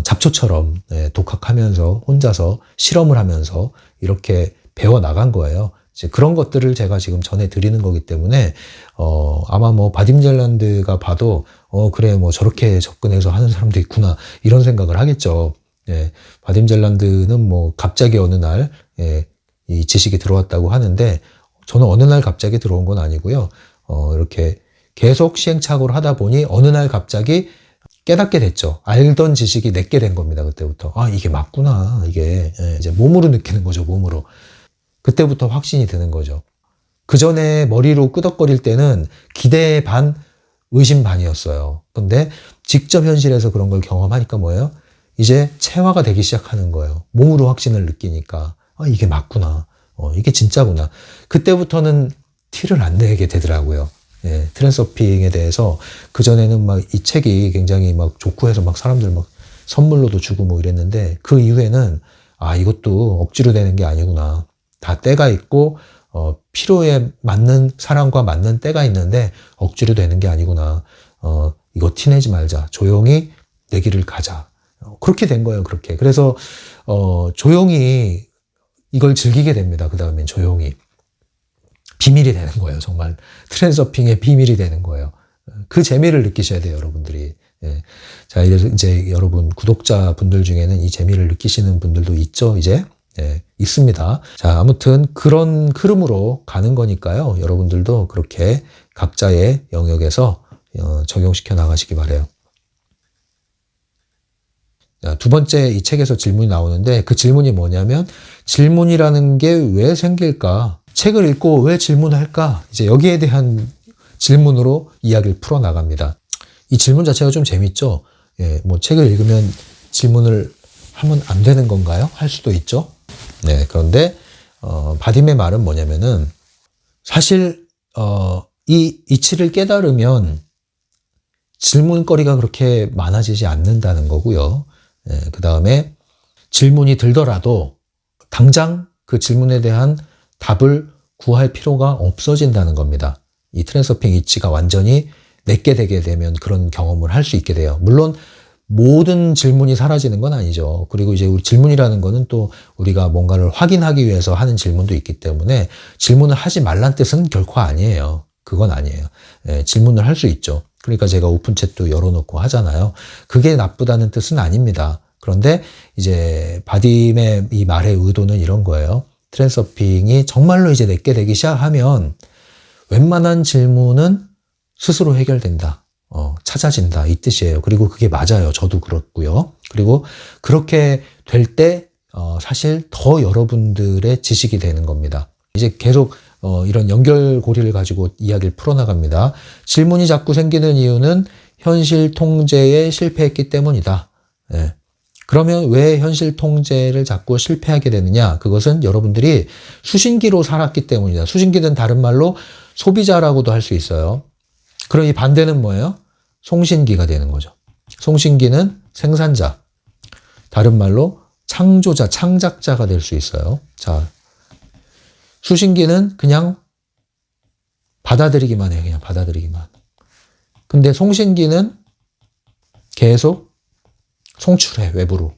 잡초처럼 독학하면서 혼자서 실험을 하면서 이렇게 배워 나간 거예요. 이제 그런 것들을 제가 지금 전해드리는 거기 때문에, 아마 뭐 바딤젤란드가 봐도, 그래, 뭐 저렇게 접근해서 하는 사람도 있구나, 이런 생각을 하겠죠. 예, 바딤젤란드는 뭐 갑자기 어느 날, 예, 이 지식이 들어왔다고 하는데, 저는 어느 날 갑자기 들어온 건 아니고요. 이렇게 계속 시행착오를 하다 보니 어느 날 갑자기 깨닫게 됐죠. 알던 지식이 내게 된 겁니다. 그때부터. 아, 이게 맞구나. 이게 이제 몸으로 느끼는 거죠. 몸으로. 그때부터 확신이 드는 거죠. 그 전에 머리로 끄덕거릴 때는 기대 반, 의심 반이었어요. 근데 직접 현실에서 그런 걸 경험하니까 뭐예요? 이제 체화가 되기 시작하는 거예요. 몸으로 확신을 느끼니까. 아, 이게 맞구나. 이게 진짜구나. 그때부터는 티를 안 내게 되더라고요. 예, 트랜서핑에 대해서 그전에는 막 이 책이 굉장히 막 좋고 해서 막 사람들 막 선물로도 주고 뭐 이랬는데 그 이후에는 아, 이것도 억지로 되는 게 아니구나. 다 때가 있고, 필요에 맞는, 사람과 맞는 때가 있는데 억지로 되는 게 아니구나. 이거 티내지 말자. 조용히 내 길을 가자. 그렇게 된 거예요, 그렇게. 그래서, 조용히 이걸 즐기게 됩니다. 그 다음엔 조용히. 비밀이 되는 거예요. 정말 트랜서핑의 비밀이 되는 거예요. 그 재미를 느끼셔야 돼요, 여러분들이. 예. 자, 이제 여러분 구독자분들 중에는 이 재미를 느끼시는 분들도 있죠, 이제. 예, 있습니다. 자, 아무튼 그런 흐름으로 가는 거니까요. 여러분들도 그렇게 각자의 영역에서 적용시켜 나가시기 바라요. 자, 두 번째 이 책에서 질문이 나오는데 그 질문이 뭐냐면 질문이라는 게 왜 생길까? 책을 읽고 왜 질문을 할까? 이제 여기에 대한 질문으로 이야기를 풀어 나갑니다. 이 질문 자체가 좀 재밌죠? 예, 뭐 책을 읽으면 질문을 하면 안 되는 건가요? 할 수도 있죠. 네, 그런데 바딤의 말은 뭐냐면은 사실 이 이치를 깨달으면 질문거리가 그렇게 많아지지 않는다는 거고요. 네, 그 다음에 질문이 들더라도 당장 그 질문에 대한 답을 구할 필요가 없어진다는 겁니다. 이 트랜서핑 이치가 완전히 내게 되게 되면 그런 경험을 할 수 있게 돼요. 물론 모든 질문이 사라지는 건 아니죠. 그리고 이제 우리 질문이라는 거는 또 우리가 뭔가를 확인하기 위해서 하는 질문도 있기 때문에 질문을 하지 말란 뜻은 결코 아니에요. 그건 아니에요. 예, 질문을 할 수 있죠. 그러니까 제가 오픈챗도 열어놓고 하잖아요. 그게 나쁘다는 뜻은 아닙니다. 그런데 이제 바딤의 이 말의 의도는 이런 거예요. 트랜서핑이 정말로 이제 내게 되기 시작하면 웬만한 질문은 스스로 해결된다. 찾아진다. 이 뜻이에요. 그리고 그게 맞아요. 저도 그렇고요. 그리고 그렇게 될 때 사실 더 여러분들의 지식이 되는 겁니다. 이제 계속 이런 연결고리를 가지고 이야기를 풀어나갑니다. 질문이 자꾸 생기는 이유는 현실 통제에 실패했기 때문이다. 예. 그러면 왜 현실 통제를 자꾸 실패하게 되느냐? 그것은 여러분들이 수신기로 살았기 때문이다. 수신기는 다른 말로 소비자라고도 할 수 있어요. 그럼 이 반대는 뭐예요? 송신기가 되는 거죠. 송신기는 생산자. 다른 말로 창조자, 창작자가 될 수 있어요. 자, 수신기는 그냥 받아들이기만 해요. 그냥 받아들이기만. 근데 송신기는 계속 송출해, 외부로.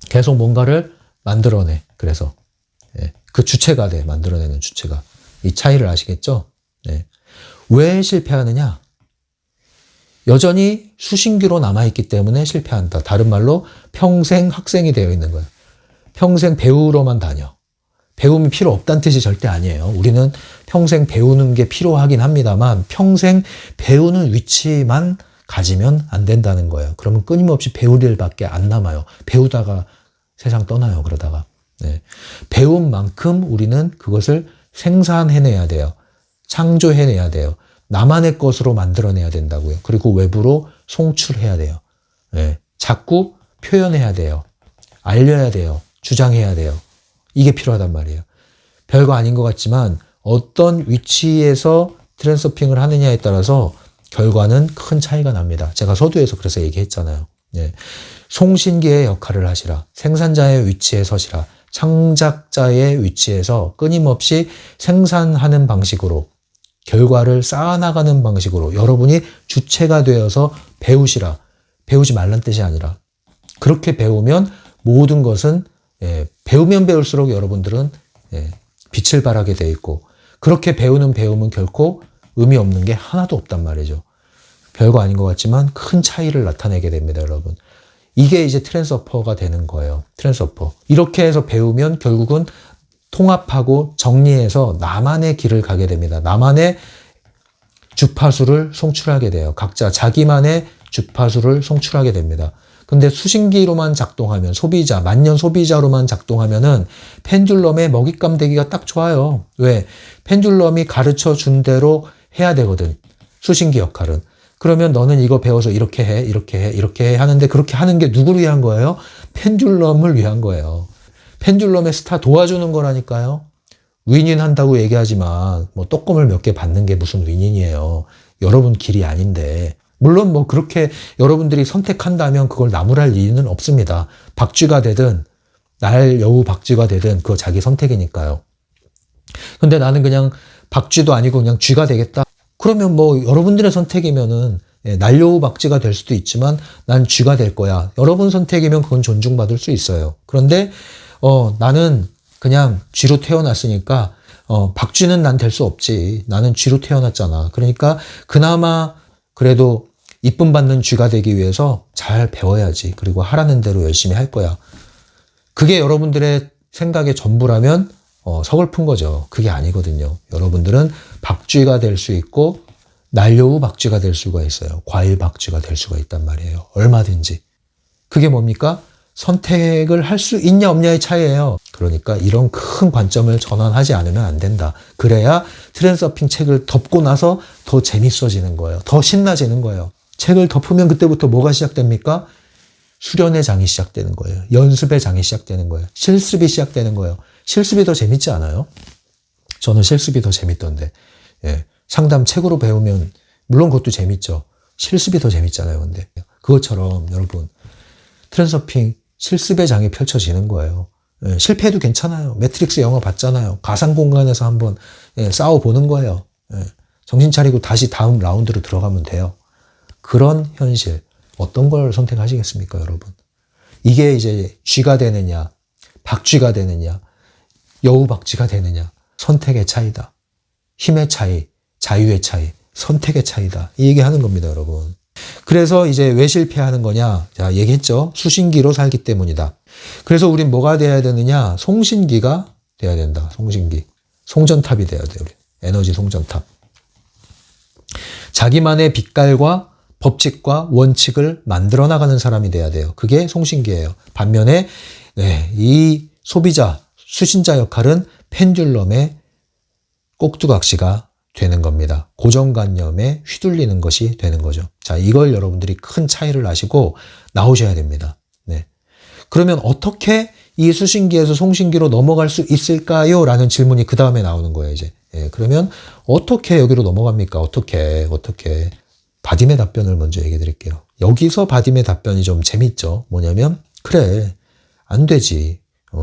계속 뭔가를 만들어내. 그래서 그 주체가 돼. 만들어내는 주체가. 이 차이를 아시겠죠? 네. 왜 실패하느냐? 여전히 수신기로 남아있기 때문에 실패한다. 다른 말로 평생 학생이 되어 있는 거예요. 평생 배우러만 다녀. 배움이 필요 없다는 뜻이 절대 아니에요. 우리는 평생 배우는 게 필요하긴 합니다만 평생 배우는 위치만 가지면 안 된다는 거예요. 그러면 끊임없이 배울 일밖에 안 남아요. 배우다가 세상 떠나요. 그러다가. 네. 배운 만큼 우리는 그것을 생산해내야 돼요. 창조해내야 돼요. 나만의 것으로 만들어내야 된다고요. 그리고 외부로 송출해야 돼요. 네. 자꾸 표현해야 돼요. 알려야 돼요. 주장해야 돼요. 이게 필요하단 말이에요. 별거 아닌 것 같지만 어떤 위치에서 트랜서핑을 하느냐에 따라서 결과는 큰 차이가 납니다. 제가 서두에서 그래서 얘기했잖아요. 네. 송신기의 역할을 하시라. 생산자의 위치에 서시라. 창작자의 위치에서 끊임없이 생산하는 방식으로 결과를 쌓아나가는 방식으로 여러분이 주체가 되어서 배우시라. 배우지 말란 뜻이 아니라 그렇게 배우면 모든 것은 배우면 배울수록 여러분들은 빛을 발하게 돼 있고, 그렇게 배우는 배움은 결코 의미 없는 게 하나도 없단 말이죠. 별거 아닌 것 같지만 큰 차이를 나타내게 됩니다, 여러분. 이게 이제 트랜스어퍼가 되는 거예요. 트랜스어퍼. 이렇게 해서 배우면 결국은 통합하고 정리해서 나만의 길을 가게 됩니다. 나만의 주파수를 송출하게 돼요. 각자 자기만의 주파수를 송출하게 됩니다. 근데 수신기로만 작동하면, 소비자, 만년 소비자로만 작동하면은 펜듈럼의 먹잇감 되기가 딱 좋아요. 왜? 펜듈럼이 가르쳐 준 대로 해야 되거든. 수신기 역할은. 그러면 너는 이거 배워서 이렇게 해, 이렇게 해, 이렇게 해 하는데, 그렇게 하는 게 누구를 위한 거예요? 펜듈럼을 위한 거예요. 펜듈럼의 스타 도와주는 거라니까요. 윈윈 한다고 얘기하지만 뭐 떡고물 몇 개 받는 게 무슨 윈윈이에요. 여러분 길이 아닌데. 물론 뭐 그렇게 여러분들이 선택한다면 그걸 나무랄 이유는 없습니다. 박쥐가 되든 날 여우 박쥐가 되든 그거 자기 선택이니까요. 근데 나는 그냥 박쥐도 아니고 그냥 쥐가 되겠다. 그러면 뭐 여러분들의 선택이면은 날여우 박쥐가 될 수도 있지만 난 쥐가 될 거야. 여러분 선택이면 그건 존중받을 수 있어요. 그런데 나는 그냥 쥐로 태어났으니까 박쥐는 난 될 수 없지. 나는 쥐로 태어났잖아. 그러니까 그나마 그래도 이쁨 받는 쥐가 되기 위해서 잘 배워야지. 그리고 하라는 대로 열심히 할 거야. 그게 여러분들의 생각의 전부라면 서글픈 거죠. 그게 아니거든요. 여러분들은 박쥐가 될 수 있고 날여우 박쥐가 될 수가 있어요. 과일 박쥐가 될 수가 있단 말이에요. 얼마든지. 그게 뭡니까? 선택을 할 수 있냐 없냐의 차이예요. 그러니까 이런 큰 관점을 전환하지 않으면 안 된다. 그래야 트랜서핑 책을 덮고 나서 더 재밌어지는 거예요. 더 신나지는 거예요. 책을 덮으면 그때부터 뭐가 시작됩니까? 수련의 장이 시작되는 거예요. 연습의 장이 시작되는 거예요. 실습이 시작되는 거예요. 실습이 더 재밌지 않아요? 저는 실습이 더 재밌던데. 예. 상담 책으로 배우면 물론 그것도 재밌죠. 실습이 더 재밌잖아요. 근데 그것처럼 여러분 트랜서핑 실습의 장이 펼쳐지는 거예요. 예. 실패해도 괜찮아요. 매트릭스 영화 봤잖아요. 가상 공간에서 한번 싸워보는 거예요. 예. 정신 차리고 다시 다음 라운드로 들어가면 돼요. 그런 현실, 어떤 걸 선택하시겠습니까, 여러분? 이게 이제 쥐가 되느냐, 박쥐가 되느냐, 여우박쥐가 되느냐, 선택의 차이다. 힘의 차이, 자유의 차이, 선택의 차이다. 이 얘기하는 겁니다, 여러분. 그래서 이제 왜 실패하는 거냐? 자, 얘기했죠. 수신기로 살기 때문이다. 그래서 우린 뭐가 돼야 되느냐? 송신기가 돼야 된다. 송신기. 송전탑이 돼야 돼요. 우리. 에너지 송전탑. 자기만의 빛깔과 법칙과 원칙을 만들어 나가는 사람이 돼야 돼요. 그게 송신기예요. 반면에 이 소비자, 수신자 역할은 펜듈럼의 꼭두각시가 되는 겁니다. 고정관념에 휘둘리는 것이 되는 거죠. 자, 이걸 여러분들이 큰 차이를 아시고 나오셔야 됩니다. 네. 그러면 어떻게 이 수신기에서 송신기로 넘어갈 수 있을까요? 라는 질문이 그 다음에 나오는 거예요, 이제. 예, 그러면 어떻게 여기로 넘어갑니까? 어떻게. 바딤의 답변을 먼저 얘기해 드릴게요. 여기서 바딤의 답변이 좀 재밌죠. 뭐냐면, 그래, 안 되지.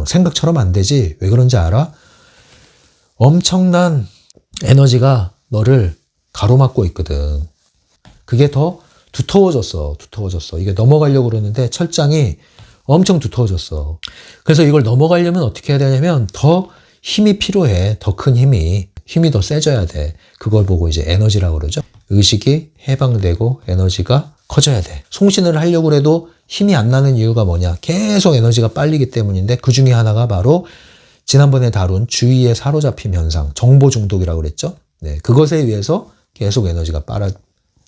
생각처럼 안 되지. 왜 그런지 알아? 엄청난 에너지가 너를 가로막고 있거든. 그게 더 두터워졌어. 이게 넘어가려고 그러는데 철장이 엄청 두터워졌어. 그래서 이걸 넘어가려면 어떻게 해야 되냐면 더 힘이 필요해. 더 큰 힘이 더 세져야 돼. 그걸 보고 이제 에너지라고 그러죠. 의식이 해방되고 에너지가 커져야 돼. 송신을 하려고 해도 힘이 안 나는 이유가 뭐냐? 계속 에너지가 빨리기 때문인데 그 중에 하나가 바로 지난번에 다룬 주의에 사로잡힘 현상, 정보 중독이라고 그랬죠. 네, 그것에 의해서 계속 에너지가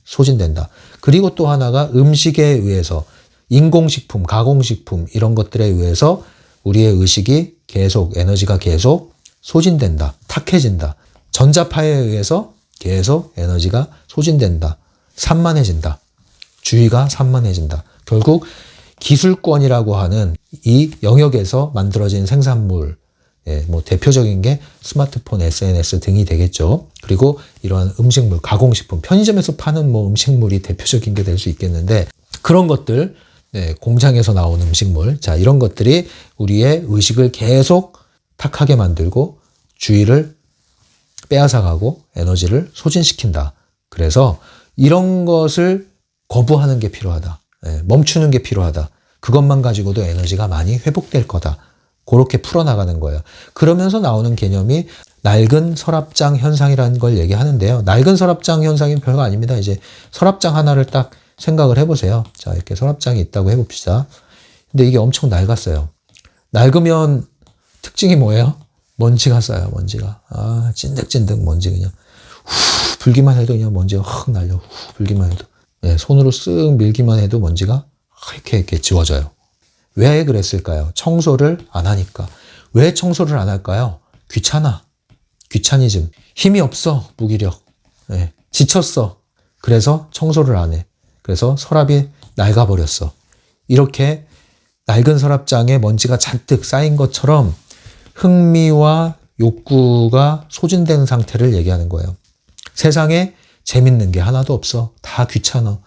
소진된다. 그리고 또 하나가 음식에 의해서 인공식품, 가공식품 이런 것들에 의해서 우리의 의식이 계속 에너지가 계속 소진된다. 탁해진다. 전자파에 의해서 계속 에너지가 소진된다. 산만해진다. 주의가 산만해진다. 결국 기술권이라고 하는 이 영역에서 만들어진 생산물, 뭐 대표적인 게 스마트폰, SNS 등이 되겠죠. 그리고 이러한 음식물, 가공식품, 편의점에서 파는 뭐 음식물이 대표적인 게 될 수 있겠는데 그런 것들, 공장에서 나온 음식물, 자 이런 것들이 우리의 의식을 계속 탁하게 만들고 주의를 빼앗아가고 에너지를 소진시킨다. 그래서 이런 것을 거부하는 게 필요하다. 멈추는 게 필요하다. 그것만 가지고도 에너지가 많이 회복될 거다. 그렇게 풀어나가는 거예요. 그러면서 나오는 개념이 낡은 서랍장 현상이라는 걸 얘기하는데요. 낡은 서랍장 현상이 별거 아닙니다. 이제 서랍장 하나를 딱 생각을 해보세요. 자, 이렇게 서랍장이 있다고 해봅시다. 근데 이게 엄청 낡았어요. 낡으면 특징이 뭐예요? 먼지가 쌓여요, 먼지가. 아, 찐득찐득 먼지 그냥. 후, 불기만 해도 그냥 먼지가 확 날려. 후, 불기만 해도. 네, 손으로 쓱 밀기만 해도 먼지가 이렇게 지워져요. 왜 그랬을까요? 청소를 안 하니까. 왜 청소를 안 할까요? 귀찮아. 귀차니즘. 힘이 없어. 무기력. 네, 지쳤어. 그래서 청소를 안 해. 그래서 서랍이 낡아버렸어. 이렇게 낡은 서랍장에 먼지가 잔뜩 쌓인 것처럼 흥미와 욕구가 소진된 상태를 얘기하는 거예요. 세상에 재밌는 게 하나도 없어. 다 귀찮아.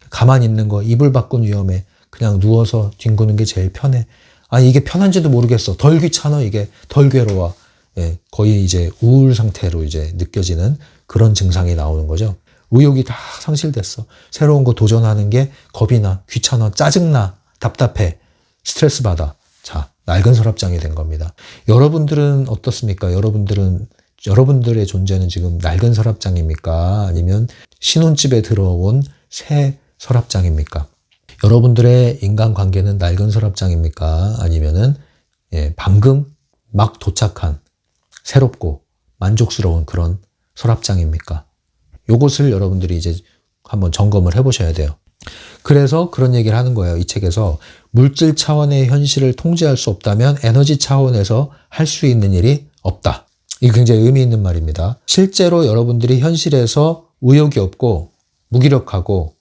가만히 있는 거 이불 밖은 위험해. 그냥 누워서 뒹구는 게 제일 편해. 아니 이게 편한지도 모르겠어. 덜 귀찮아. 이게 덜 괴로워. 예, 거의 이제 우울 상태로 이제 느껴지는 그런 증상이 나오는 거죠. 의욕이 다 상실됐어. 새로운 거 도전하는 게 겁이 나, 귀찮아, 짜증나, 답답해, 스트레스 받아. 자, 낡은 서랍장이 된 겁니다. 여러분들은 어떻습니까? 여러분들의 존재는 지금 낡은 서랍장입니까? 아니면 신혼집에 들어온 새 서랍장입니까? 여러분들의 인간관계는 낡은 서랍장입니까? 아니면은 방금 막 도착한 새롭고 만족스러운 그런 서랍장입니까? 요것을 여러분들이 이제 한번 점검을 해보셔야 돼요. 그래서 그런 얘기를 하는 거예요. 이 책에서 물질 차원의 현실을 통제할 수 없다면 에너지 차원에서 할 수 있는 일이 없다. 이게 굉장히 의미 있는 말입니다. 실제로 여러분들이 현실에서 의욕이 없고 무기력하고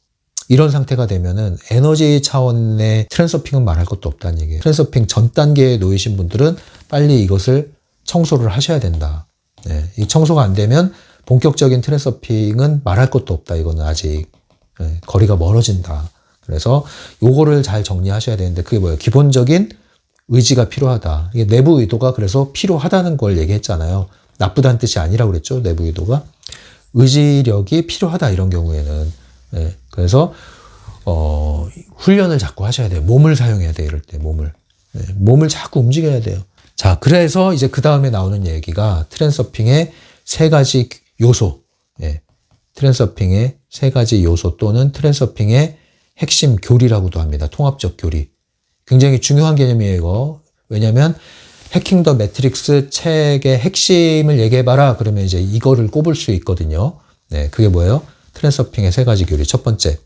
이런 상태가 되면은 에너지 차원의 트랜서핑은 말할 것도 없다는 얘기예요. 트랜서핑 전 단계에 놓이신 분들은 빨리 이것을 청소를 하셔야 된다. 네, 이 청소가 안 되면 본격적인 트랜서핑은 말할 것도 없다. 이거는 아직 거리가 멀어진다. 그래서 요거를 잘 정리하셔야 되는데 그게 뭐예요? 기본적인 의지가 필요하다. 이게 내부 의도가 그래서 필요하다는 걸 얘기했잖아요. 나쁘다는 뜻이 아니라고 그랬죠. 내부 의도가. 의지력이 필요하다. 이런 경우에는. 그래서 훈련을 자꾸 하셔야 돼요. 몸을 사용해야 돼요. 이럴 때 몸을 자꾸 움직여야 돼요. 자, 그래서 이제 그 다음에 나오는 얘기가 트랜서핑의 세 가지 요소, 트랜서핑의 세 가지 요소 또는 트랜서핑의 핵심 교리라고도 합니다. 통합적 교리. 굉장히 중요한 개념이에요, 이거. 왜냐면 해킹 더 매트릭스 책의 핵심을 얘기해봐라. 그러면 이제 이거를 꼽을 수 있거든요. 네, 그게 뭐예요? 트랜서핑의 세 가지 교리. 첫 번째,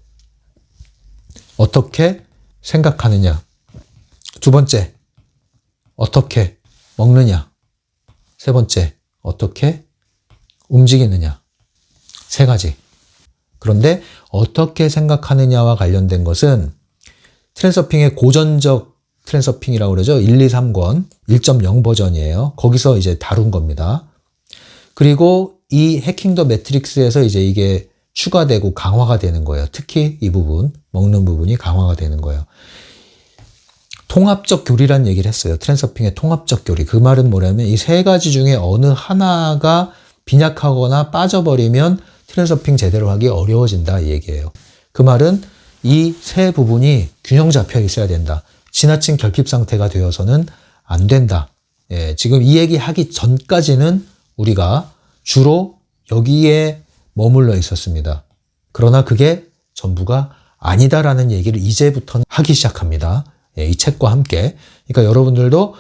어떻게 생각하느냐. 두 번째, 어떻게 먹느냐. 세 번째, 어떻게 움직이느냐. 세 가지. 그런데 어떻게 생각하느냐와 관련된 것은 트랜서핑의 고전적 트랜서핑이라고 그러죠. 1, 2, 3권 1.0 버전이에요. 거기서 이제 다룬 겁니다. 그리고 이 해킹 더 매트릭스에서 이제 이게 추가되고 강화가 되는 거예요. 특히 이 부분, 먹는 부분이 강화가 되는 거예요. 통합적 교리란 얘기를 했어요. 트랜서핑의 통합적 교리. 그 말은 뭐냐면 이 세 가지 중에 어느 하나가 빈약하거나 빠져버리면 트랜서핑 제대로 하기 어려워진다 이 얘기예요. 그 말은 이 세 부분이 균형 잡혀 있어야 된다. 지나친 결핍 상태가 되어서는 안 된다. 지금 이 얘기 하기 전까지는 우리가 주로 여기에 머물러 있었습니다. 그러나 그게 전부가 아니다라는 얘기를 이제부터는 하기 시작합니다. 이 책과 함께. 그러니까 여러분들도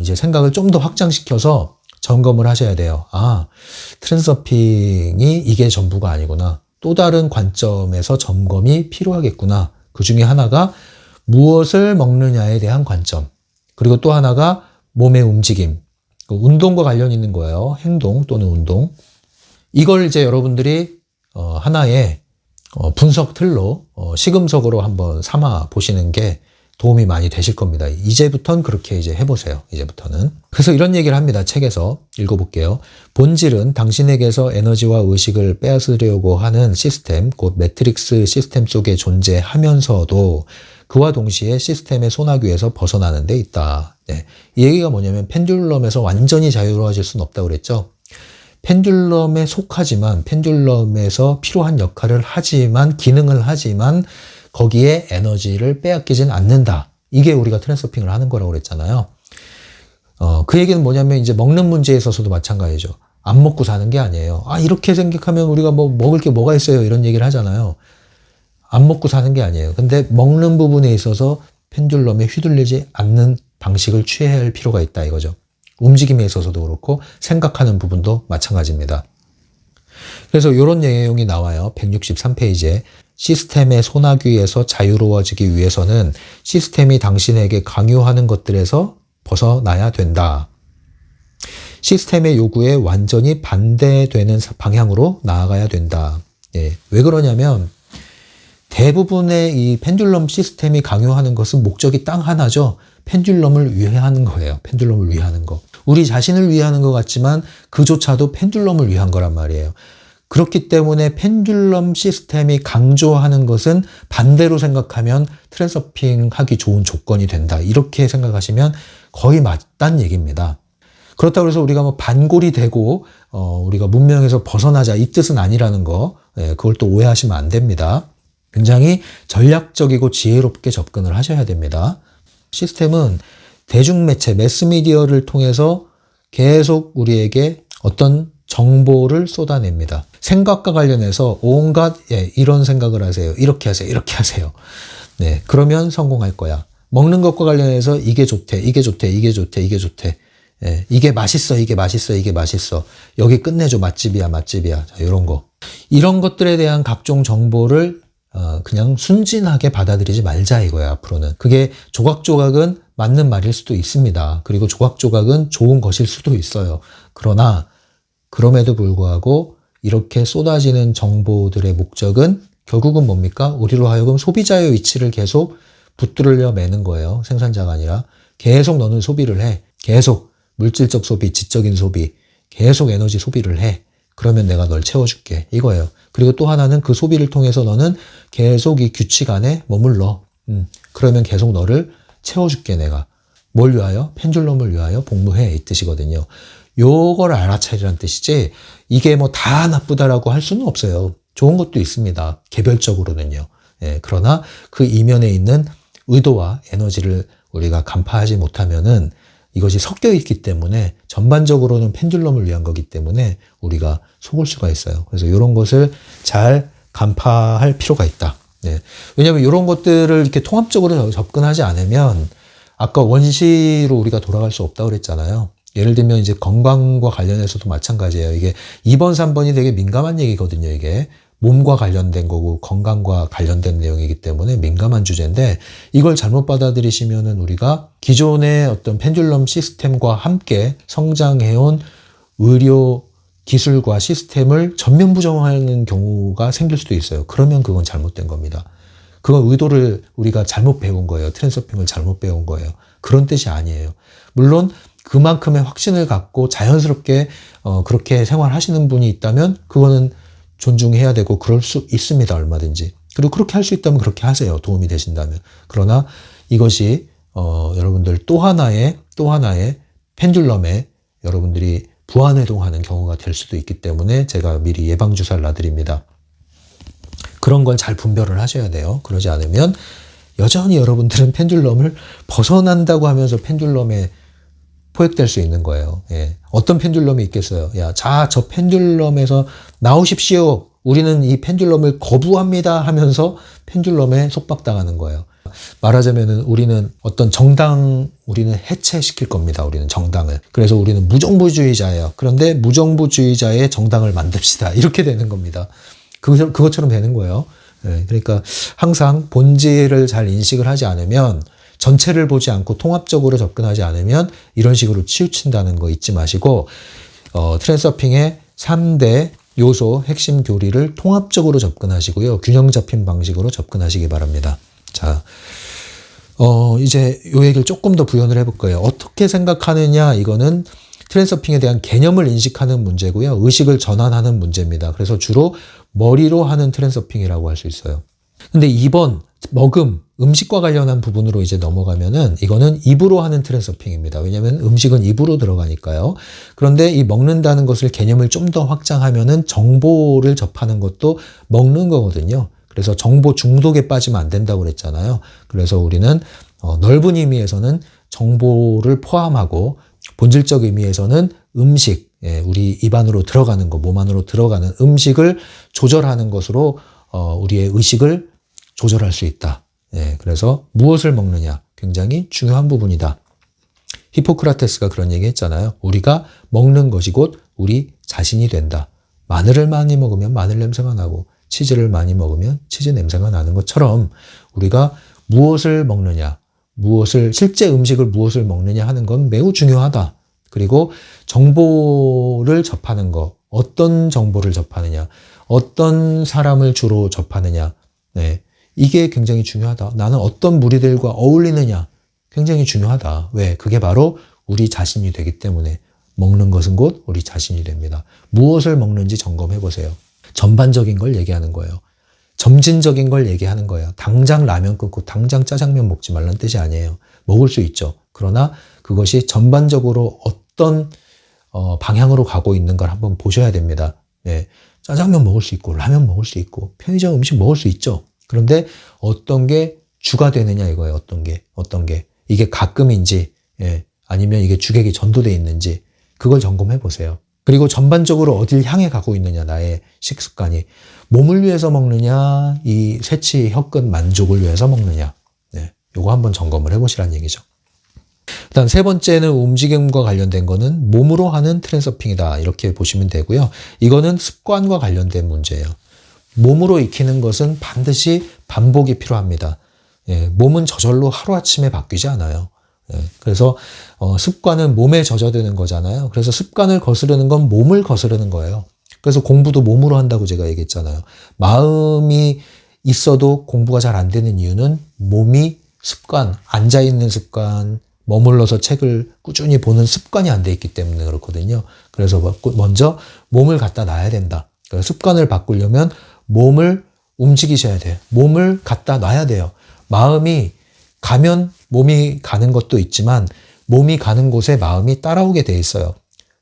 이제 생각을 좀 더 확장시켜서 점검을 하셔야 돼요. 아, 트랜서핑이 이게 전부가 아니구나. 또 다른 관점에서 점검이 필요하겠구나. 그 중에 하나가 무엇을 먹느냐에 대한 관점. 그리고 또 하나가 몸의 움직임. 운동과 관련 있는 거예요. 행동 또는 운동. 이걸 이제 여러분들이 하나의 분석 틀로 시금석으로 한번 삼아 보시는 게 도움이 많이 되실 겁니다. 이제부터는 그렇게 이제 해보세요. 이제부터는. 그래서 이런 얘기를 합니다. 책에서 읽어볼게요. 본질은 당신에게서 에너지와 의식을 빼앗으려고 하는 시스템, 곧 매트릭스 시스템 속에 존재하면서도 그와 동시에 시스템의 소나귀에서 벗어나는 데 있다. 네. 이 얘기가 뭐냐면 펜듈럼에서 완전히 자유로워질 수는 없다고 그랬죠. 펜듈럼에 속하지만 펜듈럼에서 필요한 역할을 하지만 기능을 하지만 거기에 에너지를 빼앗기진 않는다. 이게 우리가 트랜서핑을 하는 거라고 그랬잖아요. 그 얘기는 뭐냐면 이제 먹는 문제에 있어서도 마찬가지죠. 안 먹고 사는 게 아니에요. 이렇게 생각하면 우리가 뭐 먹을 게 뭐가 있어요? 이런 얘기를 하잖아요. 안 먹고 사는 게 아니에요. 근데 먹는 부분에 있어서 펜듈럼에 휘둘리지 않는 방식을 취해야 할 필요가 있다 이거죠. 움직임에 있어서도 그렇고 생각하는 부분도 마찬가지입니다. 그래서 이런 내용이 나와요. 163페이지에 시스템의 소나귀에서 자유로워지기 위해서는 시스템이 당신에게 강요하는 것들에서 벗어나야 된다. 시스템의 요구에 완전히 반대되는 방향으로 나아가야 된다. 예, 왜 그러냐면 대부분의 이 펜듈럼 시스템이 강요하는 것은 목적이 딱 하나죠. 펜듈럼을 위하는 거예요. 펜듈럼을 위하는 거. 우리 자신을 위하는 것 같지만 그조차도 펜듈럼을 위한 거란 말이에요. 그렇기 때문에 펜듈럼 시스템이 강조하는 것은 반대로 생각하면 트랜서핑 하기 좋은 조건이 된다. 이렇게 생각하시면 거의 맞다는 얘기입니다. 그렇다고 해서 우리가 뭐 반골이 되고 우리가 문명에서 벗어나자 이 뜻은 아니라는 거, 그걸 또 오해하시면 안 됩니다. 굉장히 전략적이고 지혜롭게 접근을 하셔야 됩니다. 시스템은 대중매체, 매스미디어를 통해서 계속 우리에게 어떤 정보를 쏟아냅니다. 생각과 관련해서 온갖 이런 생각을 하세요. 이렇게 하세요. 이렇게 하세요. 네, 그러면 성공할 거야. 먹는 것과 관련해서 이게 좋대. 이게 좋대. 이게 좋대. 이게 좋대. 이게 맛있어. 이게 맛있어. 이게 맛있어. 여기 끝내줘. 맛집이야. 맛집이야. 자, 이런 거. 이런 것들에 대한 각종 정보를 그냥 순진하게 받아들이지 말자 이거야. 앞으로는. 그게 조각조각은 맞는 말일 수도 있습니다. 그리고 조각조각은 좋은 것일 수도 있어요. 그러나 그럼에도 불구하고 이렇게 쏟아지는 정보들의 목적은 결국은 뭡니까? 우리로 하여금 소비자의 위치를 계속 붙들려 매는 거예요. 생산자가 아니라. 계속 너는 소비를 해. 계속 물질적 소비, 지적인 소비, 계속 에너지 소비를 해. 그러면 내가 널 채워줄게. 이거예요. 그리고 또 하나는 그 소비를 통해서 너는 계속 이 규칙 안에 머물러. 그러면 계속 너를 채워줄게 내가. 뭘 위하여? 펜듈럼을 위하여 복무해. 이 뜻이거든요. 요걸 알아차리라는 뜻이지 이게 뭐 다 나쁘다라고 할 수는 없어요. 좋은 것도 있습니다. 개별적으로는요. 그러나 그 이면에 있는 의도와 에너지를 우리가 간파하지 못하면은 이것이 섞여 있기 때문에 전반적으로는 펜듈럼을 위한 거기 때문에 우리가 속을 수가 있어요. 그래서 이런 것을 잘 간파할 필요가 있다. 왜냐하면 이런 것들을 이렇게 통합적으로 접근하지 않으면 아까 원시로 우리가 돌아갈 수 없다고 그랬잖아요. 예를 들면 이제 건강과 관련해서도 마찬가지예요. 이게 2번, 3번이 되게 민감한 얘기거든요. 이게 몸과 관련된 거고 건강과 관련된 내용이기 때문에 민감한 주제인데 이걸 잘못 받아들이시면은 우리가 기존의 어떤 펜듈럼 시스템과 함께 성장해온 의료 기술과 시스템을 전면 부정하는 경우가 생길 수도 있어요. 그러면 그건 잘못된 겁니다. 그건 의도를 우리가 잘못 배운 거예요. 트랜서핑을 잘못 배운 거예요. 그런 뜻이 아니에요. 물론 그만큼의 확신을 갖고 자연스럽게 그렇게 생활하시는 분이 있다면 그거는 존중해야 되고 그럴 수 있습니다. 얼마든지. 그리고 그렇게 할 수 있다면 그렇게 하세요. 도움이 되신다면. 그러나 이것이 여러분들 또 하나의 펜듈럼에 여러분들이 부안해동하는 경우가 될 수도 있기 때문에 제가 미리 예방주사를 놔드립니다. 그런 걸 잘 분별을 하셔야 돼요. 그러지 않으면 여전히 여러분들은 펜듈럼을 벗어난다고 하면서 펜듈럼에 포획될 수 있는 거예요. 어떤 펜듈럼이 있겠어요? 저 펜듈럼에서 나오십시오. 우리는 이 펜듈럼을 거부합니다 하면서 펜듈럼에 속박당하는 거예요. 말하자면은 우리는 어떤 우리는 해체시킬 겁니다. 우리는 정당을. 그래서 우리는 무정부주의자예요. 그런데 무정부주의자의 정당을 만듭시다. 이렇게 되는 겁니다. 그것처럼 되는 거예요. 그러니까 항상 본질을 잘 인식을 하지 않으면 전체를 보지 않고 통합적으로 접근하지 않으면 이런 식으로 치우친다는 거 잊지 마시고 트랜서핑의 3대 요소 핵심 교리를 통합적으로 접근하시고요. 균형 잡힌 방식으로 접근하시기 바랍니다. 자, 이제 요 얘기를 조금 더 부연을 해볼 거예요. 어떻게 생각하느냐 이거는 트랜서핑에 대한 개념을 인식하는 문제고요. 의식을 전환하는 문제입니다. 그래서 주로 머리로 하는 트랜서핑이라고 할 수 있어요. 근데 2번 음식과 관련한 부분으로 이제 넘어가면은 이거는 입으로 하는 트랜서핑입니다. 왜냐하면 음식은 입으로 들어가니까요. 그런데 이 먹는다는 것을 개념을 좀 더 확장하면은 정보를 접하는 것도 먹는 거거든요. 그래서 정보 중독에 빠지면 안 된다고 그랬잖아요. 그래서 우리는 넓은 의미에서는 정보를 포함하고 본질적 의미에서는 음식, 우리 입 안으로 들어가는 거, 몸 안으로 들어가는 음식을 조절하는 것으로 우리의 의식을 조절할 수 있다. 그래서 무엇을 먹느냐 굉장히 중요한 부분이다. 히포크라테스가 그런 얘기 했잖아요. 우리가 먹는 것이 곧 우리 자신이 된다. 마늘을 많이 먹으면 마늘 냄새가 나고 치즈를 많이 먹으면 치즈 냄새가 나는 것처럼 우리가 무엇을 먹느냐, 실제 음식을 무엇을 먹느냐 하는 건 매우 중요하다. 그리고 정보를 접하는 거, 어떤 정보를 접하느냐, 어떤 사람을 주로 접하느냐, 이게 굉장히 중요하다. 나는 어떤 무리들과 어울리느냐, 굉장히 중요하다. 왜? 그게 바로 우리 자신이 되기 때문에 먹는 것은 곧 우리 자신이 됩니다. 무엇을 먹는지 점검해 보세요. 전반적인 걸 얘기하는 거예요. 점진적인 걸 얘기하는 거예요. 당장 라면 끊고 당장 짜장면 먹지 말라는 뜻이 아니에요. 먹을 수 있죠. 그러나 그것이 전반적으로 어떤 방향으로 가고 있는 걸 한번 보셔야 됩니다. 짜장면 먹을 수 있고 라면 먹을 수 있고 편의점 음식 먹을 수 있죠. 그런데 어떤 게 주가 되느냐 이거예요. 어떤 게 이게 가끔인지 아니면 이게 주객이 전도돼 있는지 그걸 점검해 보세요. 그리고 전반적으로 어딜 향해 가고 있느냐 나의 식습관이 몸을 위해서 먹느냐 이 새치 혀끝 만족을 위해서 먹느냐 요거 한번 점검을 해보시라는 얘기죠. 일단 세 번째는 움직임과 관련된 거는 몸으로 하는 트랜서핑이다 이렇게 보시면 되고요. 이거는 습관과 관련된 문제예요. 몸으로 익히는 것은 반드시 반복이 필요합니다. 몸은 저절로 하루아침에 바뀌지 않아요. 그래서 습관은 몸에 젖어드는 거잖아요. 그래서 습관을 거스르는 건 몸을 거스르는 거예요. 그래서 공부도 몸으로 한다고 제가 얘기했잖아요. 마음이 있어도 공부가 잘 안 되는 이유는 몸이 습관, 앉아있는 습관, 머물러서 책을 꾸준히 보는 습관이 안 돼 있기 때문에 그렇거든요. 그래서 먼저 몸을 갖다 놔야 된다. 그러니까 습관을 바꾸려면 몸을 움직이셔야 돼요. 몸을 갖다 놔야 돼요. 마음이 가면 몸이 가는 것도 있지만 몸이 가는 곳에 마음이 따라오게 돼 있어요.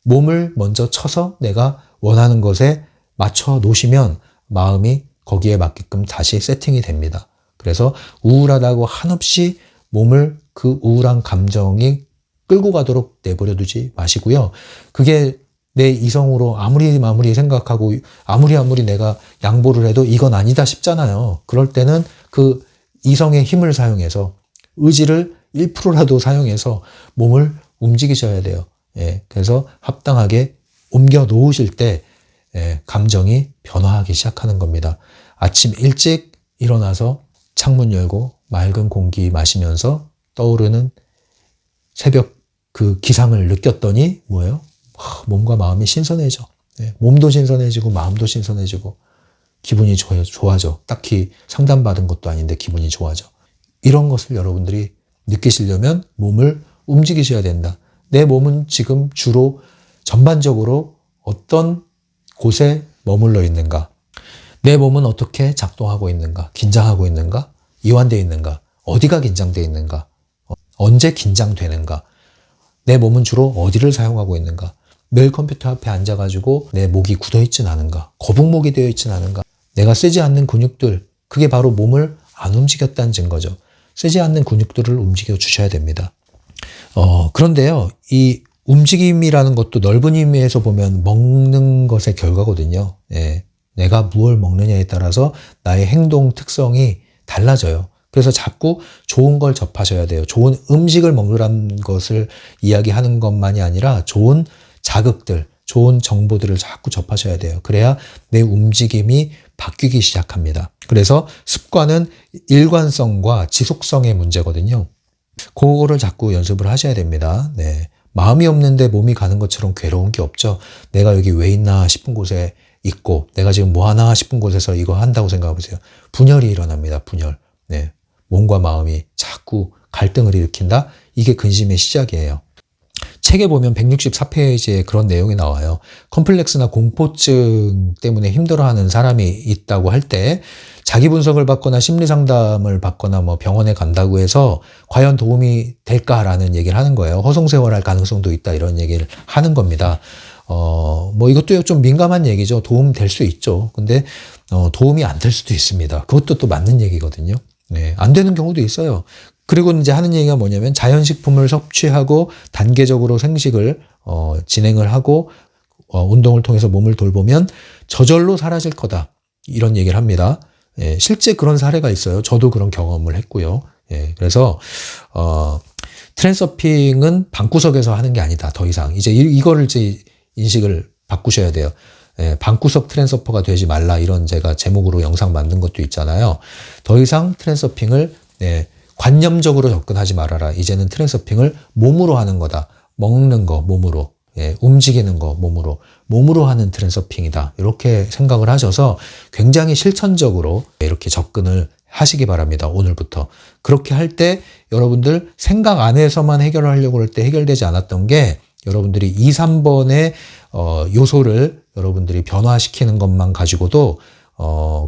몸을 먼저 쳐서 내가 원하는 것에 맞춰 놓으시면 마음이 거기에 맞게끔 다시 세팅이 됩니다. 그래서 우울하다고 한없이 몸을 그 우울한 감정이 끌고 가도록 내버려 두지 마시고요. 그게 내 이성으로 아무리 생각하고 아무리 내가 양보를 해도 이건 아니다 싶잖아요. 그럴 때는 그 이성의 힘을 사용해서 의지를 1%라도 사용해서 몸을 움직이셔야 돼요. 그래서 합당하게 옮겨 놓으실 때 감정이 변화하기 시작하는 겁니다. 아침 일찍 일어나서 창문 열고 맑은 공기 마시면서 떠오르는 새벽 그 기상을 느꼈더니 뭐예요? 몸과 마음이 신선해져. 몸도 신선해지고 마음도 신선해지고 기분이 좋아져. 딱히 상담받은 것도 아닌데 기분이 좋아져. 이런 것을 여러분들이 느끼시려면 몸을 움직이셔야 된다. 내 몸은 지금 주로 전반적으로 어떤 곳에 머물러 있는가? 내 몸은 어떻게 작동하고 있는가? 긴장하고 있는가? 이완되어 있는가? 어디가 긴장되어 있는가? 언제 긴장되는가? 내 몸은 주로 어디를 사용하고 있는가? 매일 컴퓨터 앞에 앉아가지고 내 목이 굳어있진 않은가? 거북목이 되어 있진 않은가? 내가 쓰지 않는 근육들, 그게 바로 몸을 안 움직였다는 증거죠. 쓰지 않는 근육들을 움직여 주셔야 됩니다. 그런데요, 이 움직임이라는 것도 넓은 의미에서 보면 먹는 것의 결과거든요. 내가 무엇을 먹느냐에 따라서 나의 행동 특성이 달라져요. 그래서 자꾸 좋은 걸 접하셔야 돼요. 좋은 음식을 먹으라는 것을 이야기하는 것만이 아니라 좋은 자극들, 좋은 정보들을 자꾸 접하셔야 돼요. 그래야 내 움직임이 바뀌기 시작합니다. 그래서 습관은 일관성과 지속성의 문제거든요. 그거를 자꾸 연습을 하셔야 됩니다. 마음이 없는데 몸이 가는 것처럼 괴로운 게 없죠. 내가 여기 왜 있나 싶은 곳에 있고 내가 지금 뭐 하나 싶은 곳에서 이거 한다고 생각해 보세요. 분열이 일어납니다. 분열. 몸과 마음이 자꾸 갈등을 일으킨다. 이게 근심의 시작이에요. 책에 보면 164페이지에 그런 내용이 나와요. 컴플렉스나 공포증 때문에 힘들어하는 사람이 있다고 할 때 자기 분석을 받거나 심리 상담을 받거나 뭐 병원에 간다고 해서 과연 도움이 될까라는 얘기를 하는 거예요. 허송세월할 가능성도 있다 이런 얘기를 하는 겁니다. 뭐 이것도 좀 민감한 얘기죠. 도움 될 수 있죠. 근데 도움이 안 될 수도 있습니다. 그것도 또 맞는 얘기거든요. 안 되는 경우도 있어요. 그리고 이제 하는 얘기가 뭐냐면 자연식품을 섭취하고 단계적으로 생식을 진행을 하고 운동을 통해서 몸을 돌보면 저절로 사라질 거다. 이런 얘기를 합니다. 예, 실제 그런 사례가 있어요. 저도 그런 경험을 했고요. 예, 그래서 트랜서핑은 방구석에서 하는 게 아니다. 더 이상 이제 이거를 이제 인식을 바꾸셔야 돼요. 예, 방구석 트랜서퍼가 되지 말라, 이런 제가 제목으로 영상 만든 것도 있잖아요. 더 이상 트랜서핑을 관념적으로 접근하지 말아라. 이제는 트랜서핑을 몸으로 하는 거다. 먹는 거 몸으로, 움직이는 거 몸으로 하는 트랜서핑이다. 이렇게 생각을 하셔서 굉장히 실천적으로 이렇게 접근을 하시기 바랍니다. 오늘부터. 그렇게 할 때 여러분들 생각 안에서만 해결하려고 할 때 해결되지 않았던 게 여러분들이 2, 3번의 요소를 여러분들이 변화시키는 것만 가지고도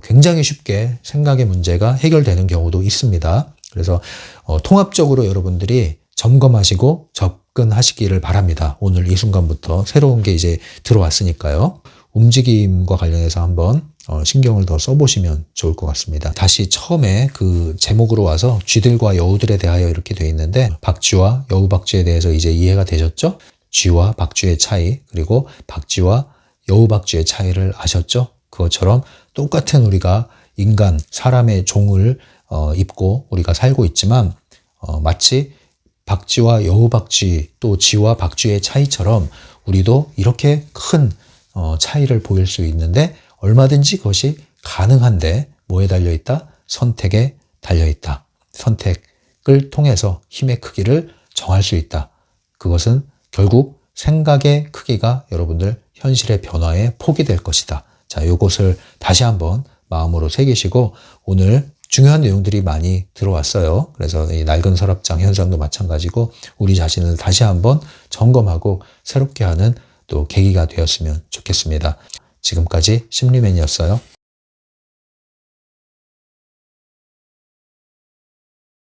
굉장히 쉽게 생각의 문제가 해결되는 경우도 있습니다. 그래서 통합적으로 여러분들이 점검하시고 접근하시기를 바랍니다. 오늘 이 순간부터 새로운 게 이제 들어왔으니까요. 움직임과 관련해서 한번 신경을 더 써보시면 좋을 것 같습니다. 다시 처음에 그 제목으로 와서 쥐들과 여우들에 대하여 이렇게 되어 있는데, 박쥐와 여우박쥐에 대해서 이제 이해가 되셨죠? 쥐와 박쥐의 차이, 그리고 박쥐와 여우박쥐의 차이를 아셨죠? 그것처럼 똑같은 우리가 인간, 사람의 종을 입고 우리가 살고 있지만 마치 박쥐와 여우박쥐, 또 쥐와 박쥐의 차이처럼 우리도 이렇게 큰 차이를 보일 수 있는데, 얼마든지 그것이 가능한데 뭐에 달려있다? 선택에 달려있다. 선택을 통해서 힘의 크기를 정할 수 있다. 그것은 결국 생각의 크기가 여러분들 현실의 변화의 폭이 될 것이다. 자, 이것을 다시 한번 마음으로 새기시고, 오늘 중요한 내용들이 많이 들어왔어요. 그래서 이 낡은 서랍장 현상도 마찬가지고 우리 자신을 다시 한번 점검하고 새롭게 하는 또 계기가 되었으면 좋겠습니다. 지금까지 심리맨이었어요.